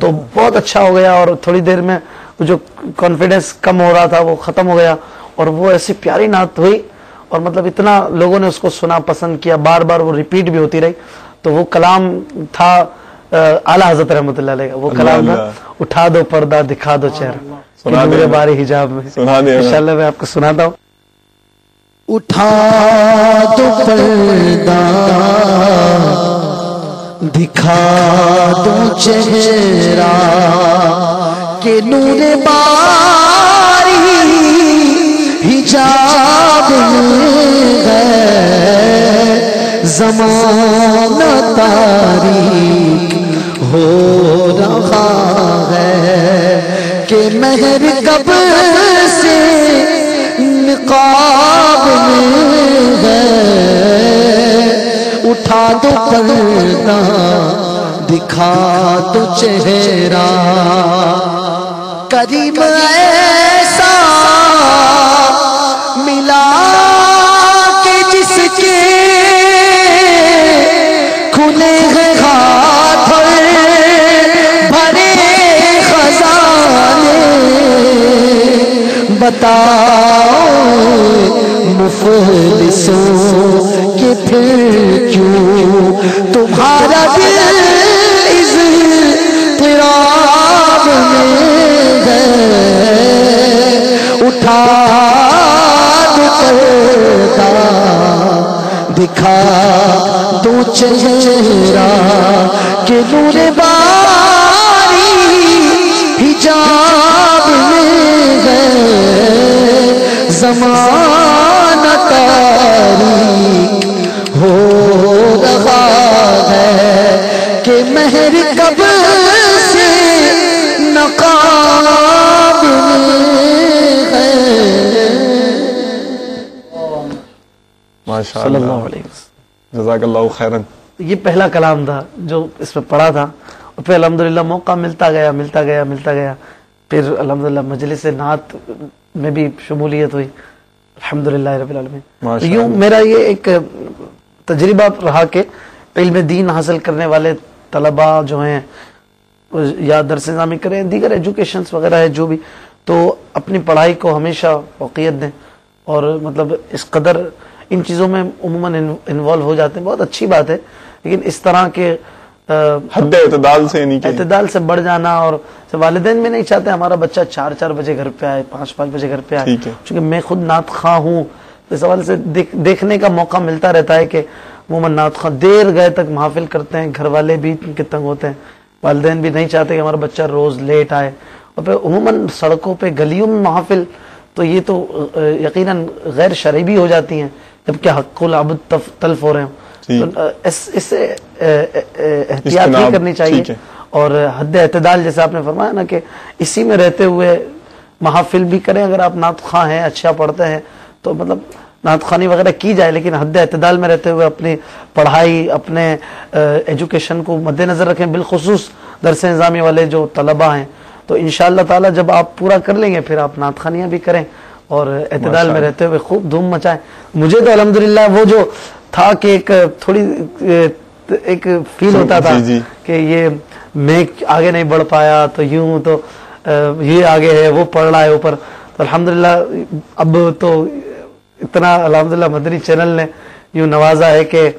تو بہت اچھا ہو گیا. اور تھوڑی دیر میں جو کانفیڈنس کم ہو رہا تھا وہ ختم ہو گیا, اور وہ ایسی پیاری نعت ہوئی, اور مطلب اتنا لوگوں نے اس کو سنا, پسند کیا, بار بار وہ ریپیٹ بھی ہوتی رہی. تو وہ کلام تھا اعلیٰ حضرت رحمۃ اللہ علیہ کا. وہ کلام تھا اٹھا دو پردہ دکھا دو چہرہ میرے بارے حجاب میں. انشاءاللہ میں آپ کو سناتا ہوں. اٹھا دو پردہ دکھا دو چہرہ کہ نور باری حجاب میں ہے, زمانہ تاریک ہو رہا ہے کہ مہر کب سے نقاب میں ہے. اٹھا دو پردہ دکھا دو چہرہ, کریم ایسا ملا کہ جس کے کھلے ہیں ہاتھ بھرے خزانے. بتاؤ مفلسوں کہ پھر کیوں تمہارا دل اضطراب میں ہے. اٹھا دو پردہ دکھا دو چہرہ کہ نور باری حجاب میں ہے, زمانہ تاریک ہو رہا ہے کہ مہر کب سے نقاب میں ہے. ماشاء اللہ, جزاک اللہ خیرن. یہ پہلا کلام تھا جو اس میں پڑھا تھا, اور پھر الحمدللہ موقع ملتا گیا. پھر الحمدللہ مجلس نعت میں بھی شمولیت ہوئی الحمدللہ رب العالمین. یوں میرا یہ ایک تجربہ رہا کہ علم دین حاصل کرنے والے طلباء جو ہیں یا درس نظامی کریں, دیگر ایجوکیشنز وغیرہ ہے جو بھی, تو اپنی پڑھائی کو ہمیشہ فوقیت دیں, اور مطلب اس قدر ان چیزوں میں عموماً انوالو ہو جاتے ہیں. بہت اچھی بات ہے, لیکن اس طرح کے حد اعتدال سے بڑھ جانا, اور والدین میں نہیں چاہتے ہمارا بچہ 4 بجے گھر پہ آئے, 5 بجے گھر پہ آئے. چونکہ میں خود نعت خواں ہوں, اس حوالے سے دیکھنے کا موقع ملتا رہتا ہے کہ عموماً نعت خواں دیر گئے تک محافل کرتے ہیں, گھر والے بھی ان کے تنگ ہوتے ہیں, والدین بھی نہیں چاہتے کہ ہمارا بچہ روز لیٹ آئے. اور پھر عموماً سڑکوں پہ گلیوں میں محافل, تو یہ تو یقیناً غیر شرعی بھی ہو جاتی ہیں, جبکہ حق العبد تلف ہو رہے ہوں. اس سے احتیاط بھی کرنی چاہیے, اور حد اعتدال جیسے آپ نے فرمایا نا کہ اسی میں رہتے ہوئے محافل بھی کریں. اگر آپ نعت خواں ہیں, اچھا پڑھتے ہیں, تو مطلب نعت خوانی وغیرہ کی جائے لیکن حد اعتدال میں رہتے ہوئے اپنی پڑھائی اپنے ایجوکیشن کو مد نظر رکھیں، بالخصوص درس نظامی والے جو طلبہ ہیں. تو انشاءاللہ تعالی جب آپ پورا کر لیں گے پھر آپ نعت خوانیاں بھی کریں اور اعتدال میں رہتے ہوئے خوب دھوم مچائیں. مجھے تو الحمدللہ وہ جو تھا کہ ایک تھوڑی ایک فیل ہوتا تھا کہ یہ میں آگے نہیں بڑھ پایا تو یوں تو یہ آگے ہے وہ پڑھ رہا ہے اوپر. تو الحمدللہ اب تو اتنا الحمدللہ مدنی چینل نے یوں نوازا ہے کہ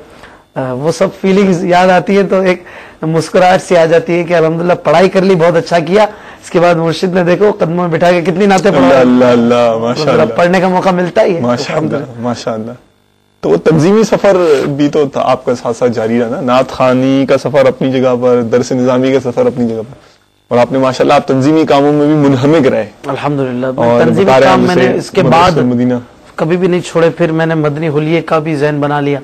وہ سب فیلنگز یاد آتی ہے تو ایک مسکراہٹ سی آ جاتی ہے کہ الحمدللہ پڑھائی کر لی، بہت اچھا کیا. اس کے بعد مرشد نے دیکھو قدموں میں بٹھا کے کتنی نعتیں پڑھا، پڑھنے کا موقع ملتا ہی ہے. ماشاءاللہ. تو وہ تنظیمی سفر بھی تو آپ کا ساتھ ساتھ جاری رہا نا، نعت خوانی کا سفر اپنی جگہ پر، درس نظامی کا سفر اپنی جگہ پر، اور آپ نے ماشاءاللہ آپ تنظیمی کاموں میں بھی منہمک رہے الحمدللہ. تنظیمی کام میں نے اس کے بعد کبھی بھی نہیں چھوڑے. پھر میں نے مدنی حلیے کا بھی ذہن بنا لیا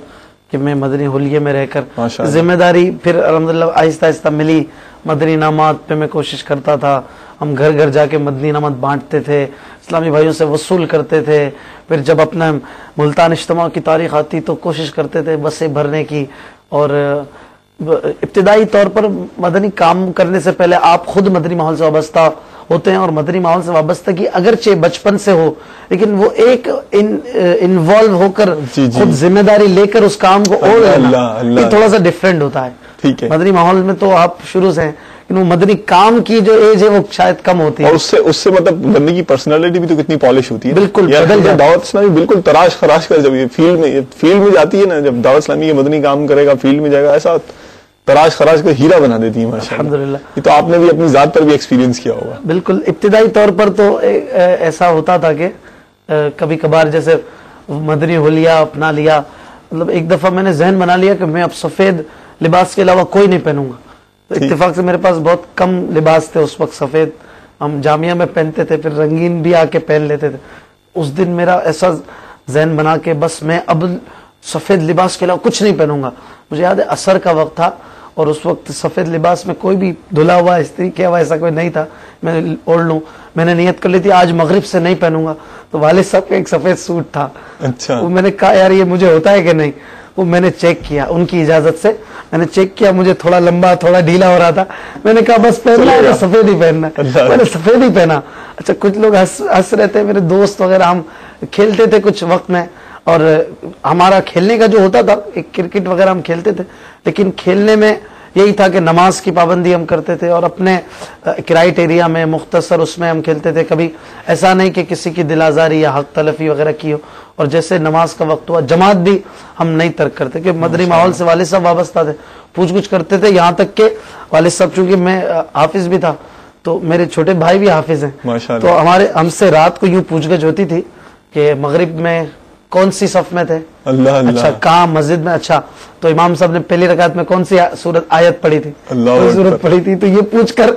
کہ میں مدنی حلیے میں رہ کر ذمہ داری پھر الحمدللہ آہستہ آہستہ ملی. مدنی انعامات پہ میں کوشش کرتا تھا، ہم گھر گھر جا کے مدنی انعامات بانٹتے تھے، اسلامی بھائیوں سے وصول کرتے تھے. پھر جب اپنا ملتان اجتماع کی تاریخ آتی تو کوشش کرتے تھے بسیں بھرنے کی. اور ابتدائی طور پر مدنی کام کرنے سے پہلے آپ خود مدنی ماحول سے وابستہ ہوتے ہیں، اور مدنی ماحول سے وابستگی اگرچہ بچپن سے ہو لیکن وہ ایک انوالو ہو کر خود ذمہ داری لے کر اس کام کو اور لینا تھوڑا سا ڈفرینٹ ہوتا ہے. مدنی ماحول میں تو آپ شروع سے ہیں لیکن وہ مدنی کام کی جو ایج ہے وہ شاید کم ہوتی ہے، اور اس سے مطلب بندے کی پرسنالٹی بھی تو کتنی پالش ہوتی ہے. بالکل دعوت اسلامی بالکل تراش خراش کر جب یہ فیلڈ میں جاتی ہے نا، جب دعوت اسلامی کے مدنی کام کرے گا فیلڈ میں جائے گا ایسا تراش خراش کر ہیرا بنا دیتی ہے الحمدللہ. یہ تو آپ نے بھی اپنی ذات پر بھی ایکسپیرینس کیا ہوگا. بالکل ابتدائی طور پر تو ایسا ہوتا تھا کہ کبھی کبھار جیسے مدنی حلیہ اپنا لیا، مطلب ایک دفعہ میں نے ذہن بنا لیا کہ میں اب سفید لباس کے علاوہ کوئی نہیں پہنوں گا. تو اتفاق سے میرے پاس بہت کم لباس تھے اس وقت سفید، ہم جامعہ میں پہنتے تھے، پھر رنگین بھی آ کے پہن لیتے تھے. اس دن میرا ایسا ذہن بنا کہ بس میں اب سفید لباس کے علاوہ کچھ نہیں پہنوں گا. مجھے یاد ہے عصر کا وقت تھا اور اس وقت سفید لباس میں کوئی بھی دھلا ہوا استری کیا ہوا ایسا کوئی نہیں تھا میں اوڑھ لوں. میں نے نیت کر لی تھی آج مغرب سے نہیں پہنوں گا. تو والد صاحب کا ایک سفید سوٹ تھا، وہ میں نے کہا یار یہ مجھے ہوتا ہے کہ نہیں. وہ میں نے چیک کیا ان کی اجازت سے، میں نے چیک کیا مجھے تھوڑا لمبا تھوڑا ڈھیلا ہو رہا تھا. میں نے کہا بس پہننا ہے سفید ہی پہننا ہے، میں نے سفید ہی پہنا. اچھا کچھ لوگ ہنس رہے تھے، میرے دوست وغیرہ، ہم کھیلتے تھے کچھ وقت میں، اور ہمارا کھیلنے کا جو ہوتا تھا ایک کرکٹ وغیرہ ہم کھیلتے تھے، لیکن کھیلنے میں یہی تھا کہ نماز کی پابندی ہم کرتے تھے اور اپنے کرائٹیریا میں مختصر اس میں ہم کھیلتے تھے. کبھی ایسا نہیں کہ کسی کی دل آزاری یا حق تلفی وغیرہ کی ہو. اور جیسے نماز کا وقت ہوا جماعت بھی ہم نہیں ترک کرتے کہ مدنی ماحول سے والد صاحب وابستہ تھے، پوچھ گچھ کرتے تھے. یہاں تک کہ والد صاحب چونکہ میں حافظ بھی تھا تو میرے چھوٹے بھائی بھی حافظ ہیں، تو ہم سے رات کو یوں پوچھ گچھ ہوتی تھی کہ مغرب میں کون سی صف میں تھے، اچھا کہاں مسجد میں، اچھا تو امام صاحب نے پہلی رکعت میں کون سی سورت آیت پڑھی تھی، سورت پڑھی تھی. تو یہ پوچھ کر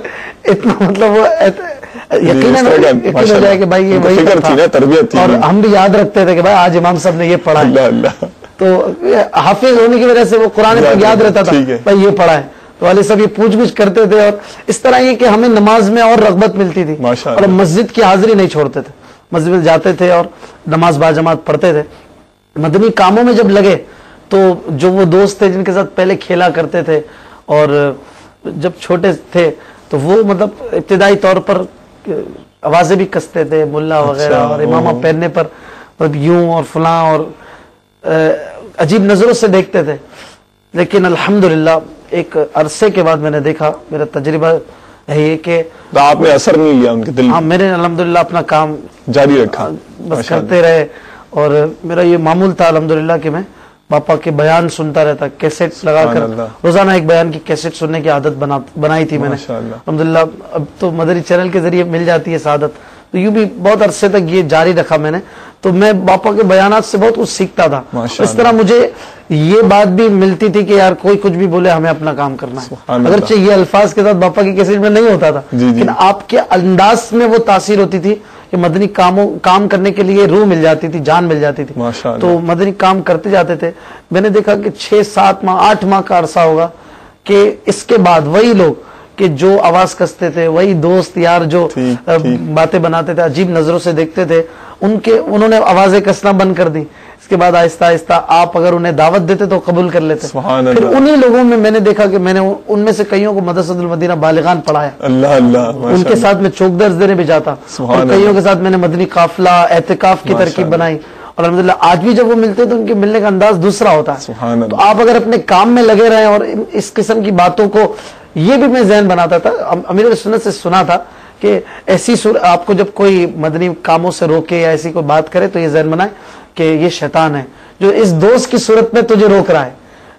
اتنا مطلب وہ یقین ہو جائے کہ بھائی یہ وہی تھا. اور ہم بھی یاد رکھتے تھے کہ بھائی آج امام صاحب نے یہ پڑھا ہے. تو حافظ ہونے کی وجہ سے وہ قرآن یاد رہتا تھا بھائی یہ پڑھا ہے. تو والد صاحب یہ پوچھ گچھ کرتے تھے اور اس طرح یہ کہ ہمیں نماز میں اور رغبت ملتی تھی اور مسجد کی حاضری نہیں چھوڑتے تھے، مسجد میں جاتے تھے اور نماز باجماعت پڑھتے تھے. مدنی کاموں میں جب لگے تو جو وہ دوست تھے جن کے ساتھ پہلے کھیلا کرتے تھے اور جب چھوٹے تھے تو وہ مطلب ابتدائی طور پر آوازیں بھی کستے تھے ملا وغیرہ اور امامہ پہننے پر مطلب یوں اور فلاں اور عجیب نظروں سے دیکھتے تھے. لیکن الحمدللہ ایک عرصے کے بعد میں نے دیکھا، میرا تجربہ ہے یہ کہ آپ نے اثر نہیں لیا ان کے دل، ہاں میں نے الحمدللہ اپنا کام جاری رکھا، بس کرتے رہے. اور میرا یہ معمول تھا الحمدللہ کہ میں باپا کے بیان سنتا رہتا، کیسٹ لگا کر روزانہ ایک بیان کی کیسٹ سننے کی عادت بنائی تھی میں نے الحمدللہ. اب تو مدنی چینل کے ذریعے مل جاتی ہے سعادت، تو یوں بھی بہت عرصے تک یہ جاری رکھا میں نے. تو میں باپا کے بیانات سے بہت کچھ سیکھتا تھا. اس طرح مجھے یہ بات بھی ملتی تھی کہ یار کوئی کچھ بھی بولے ہمیں اپنا کام کرنا ہے، اگرچہ یہ الفاظ کے ساتھ باپا کی کیسٹ میں نہیں ہوتا تھا لیکن آپ کے انداز میں وہ تاثیر ہوتی تھی کہ مدنی کام کرنے کے لیے روح مل جاتی تھی، جان مل جاتی تھی. تو مدنی کام کرتے جاتے تھے. میں نے دیکھا کہ 6-7 ماہ 8 ماہ کا عرصہ ہوگا کہ اس کے بعد وہی لوگ کہ جو آواز کستے تھے، وہی دوست یار جو باتیں بناتے تھے، عجیب نظروں سے دیکھتے تھے، انہوں نے آوازیں کسنا بند کر دی. اس کے بعد آہستہ آہستہ آپ اگر انہیں دعوت دیتے تو قبول کر لیتے. پھر انہی لوگوں میں نے دیکھا کہ میں نے ان میں سے کئیوں کو مدرسۃ المدینہ بالغان پڑھایا. اللہ اللہ. ان کے ساتھ میں چوک درس دینے بھی جاتا, اور کئیوں کے ساتھ میں نے مدنی قافلہ اعتکاف کی ترکیب بنائی, اور الحمدللہ آج بھی جب وہ ملتے تو ان کے ملنے کا انداز دوسرا ہوتا ہے. تو آپ اگر اپنے کام میں لگے رہیں اور اس قسم کی باتوں کو, یہ بھی میں ذہن بناتا تھا, امیر سنت سے سنا تھا کہ ایسی آپ کو جب کوئی مدنی کاموں سے روکے یا ایسی کوئی بات کرے تو یہ ذہن بنائے کہ یہ شیطان ہے جو اس دوست کی صورت میں تجھے روک رہا ہے,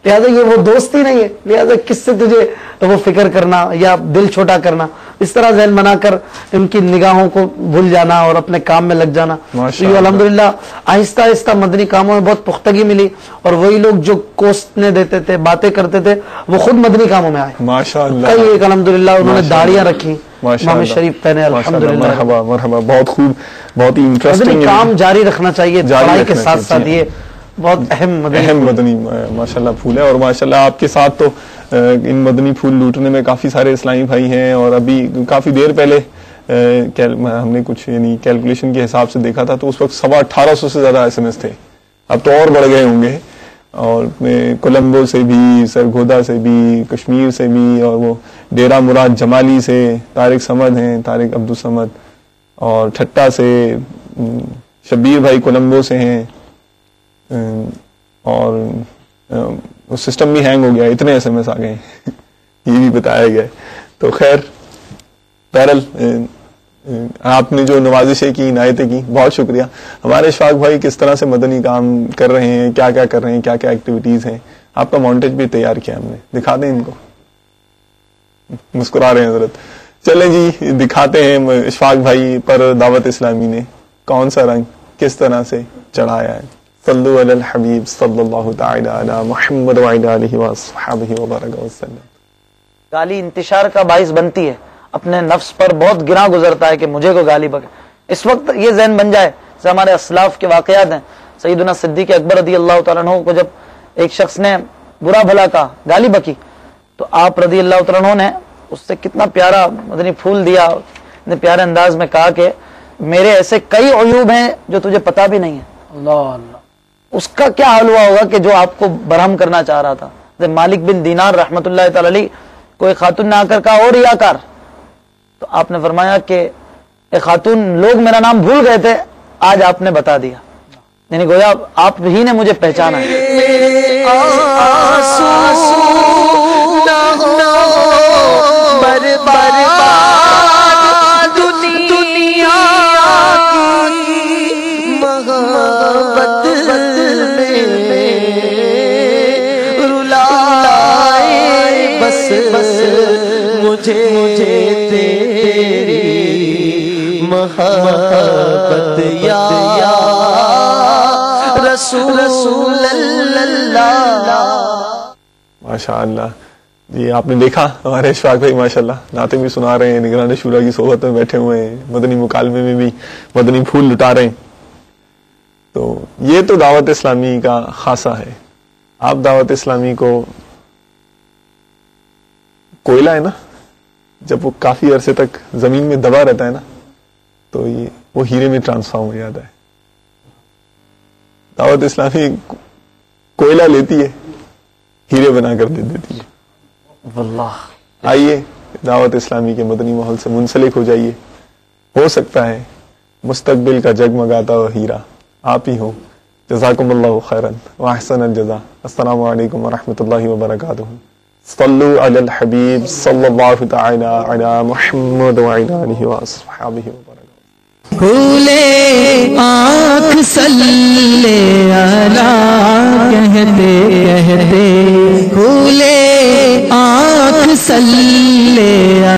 لہٰذا یہ وہ دوست ہی نہیں ہے, لہٰذا کس سے تجھے وہ فکر کرنا یا دل چھوٹا کرنا. اس طرح ذہن بنا کر ان کی نگاہوں کو بھول جانا اور اپنے کام میں لگ جانا. تو یہ الحمدللہ آہستہ آہستہ مدنی کاموں میں بہت پختگی ملی, اور وہی لوگ جو کوسنے دیتے تھے, باتیں کرتے تھے, وہ خود مدنی کاموں میں آئے ماشاءاللہ. کئی ایک الحمدللہ انہوں نے داڑیاں رکھی, امام شریف پہنے, الحمدللہ. مرحبا مرحبا, بہت خوب, بہت ہی انٹرسٹنگ. کام جاری رکھنا چاہیے پڑھائی کے ساتھ ساتھ, یہ بہت اہم مدنی ماشاءاللہ پھول ہے. اور ماشاءاللہ آپ کے ساتھ تو ان مدنی پھول لوٹنے میں کافی سارے اسلامی بھائی ہیں, اور ابھی کافی دیر پہلے ہم نے کچھ یعنی کیلکولیشن کے حساب سے دیکھا تھا تو اس وقت 1850 سے زیادہ SMS تھے, اب تو اور بڑھ گئے ہوں گے. اور کولمبو سے بھی, سرگودا سے بھی, کشمیر سے بھی, اور وہ ڈیرہ مراد جمالی سے طارق سمد ہیں, طارق عبدالصمد, اور ٹھٹا سے شبیر بھائی کولمبو سے ہیں, اور سسٹم بھی ہینگ ہو گیا, اتنے SMS آ گئے یہ بھی بتایا گیا. تو خیر بہرحال آپ نے جو نوازشیں کی, عنایتیں کی, بہت شکریہ. ہمارے اشفاق بھائی کس طرح سے مدنی کام کر رہے ہیں, کیا کیا کر رہے ہیں, کیا کیا ایکٹیویٹیز ہیں, آپ کا مونٹیج بھی تیار کیا ہم نے, دکھا دیں ان کو. مسکرا رہے ہیں حضرت. چلیں جی دکھاتے ہیں اشفاق بھائی پر دعوت اسلامی نے کون سا رنگ کس طرح سے چڑھایا ہے. صلو علی الحبیب صلی اللہ تعالی علی محمد وعلی آلہ وصحبہ وبارک وسلم. گالی انتشار کا باعث بنتی ہے, اپنے نفس پر بہت گراں گزرتا ہے کہ مجھے کو گالی بکے. اس وقت یہ ذہن بن جائے, جیسے ہمارے اسلاف کے واقعات ہیں, سیدنا صدیق اکبر رضی اللہ تعالیٰ عنہ کو جب ایک شخص نے برا بھلا کہا, گالی بکی, تو آپ رضی اللہ تعالیٰ عنہ نے اس سے کتنا پیارا مدنی پھول دیا, اتنے پیارے انداز میں کہا کہ میرے ایسے کئی عیوب ہیں جو تجھے پتا بھی نہیں ہے. اللہ اللہ. اس کا کیا حال ہوا ہوگا کہ جو آپ کو برہم کرنا چاہ رہا تھا. مالک بن دینار رحمت اللہ تعالی علیہ کو ایک خاتون نے آ کر کہا اور ریاکار, تو آپ نے فرمایا کہ اے خاتون, لوگ میرا نام بھول گئے تھے, آج آپ نے بتا دیا, یعنی گویا آپ ہی نے مجھے پہچانا ہے. مجھے تیری محبت یا رسول اللہ. ماشاءاللہ جی, آپ نے دیکھا ہمارے اشفاق بھائی ماشاءاللہ نعتیں بھی سنا رہے ہیں, نگران شورا کی صحبت میں بیٹھے ہوئے ہیں, مدنی مکالمے میں بھی مدنی پھول لٹا رہے ہیں. تو یہ تو دعوت اسلامی کا خاصہ ہے. آپ دعوت اسلامی کو کوئلہ ہے نا, جب وہ کافی عرصے تک زمین میں دبا رہتا ہے نا تو یہ وہ ہیرے میں ٹرانسفارم ہو جاتا ہے. دعوت اسلامی کوئلہ لیتی ہے, ہیرے بنا کر دے دیتی ہے. واللہ آئیے دعوت اسلامی کے مدنی ماحول سے منسلک ہو جائیے, ہو سکتا ہے مستقبل کا جگمگاتا ہوا ہیرا آپ ہی ہو. جزاکم اللہ خیرا واحسن الجزا. السلام علیکم ورحمۃ اللہ وبرکاتہ. صلو علی الحبیب صلی اللہ تعالی علی محمد وعلی آلہ وصحبہ وبرکاتہ. کھولے آنکھ صلی علی کہتے کہتے, کھولے آنکھ صلی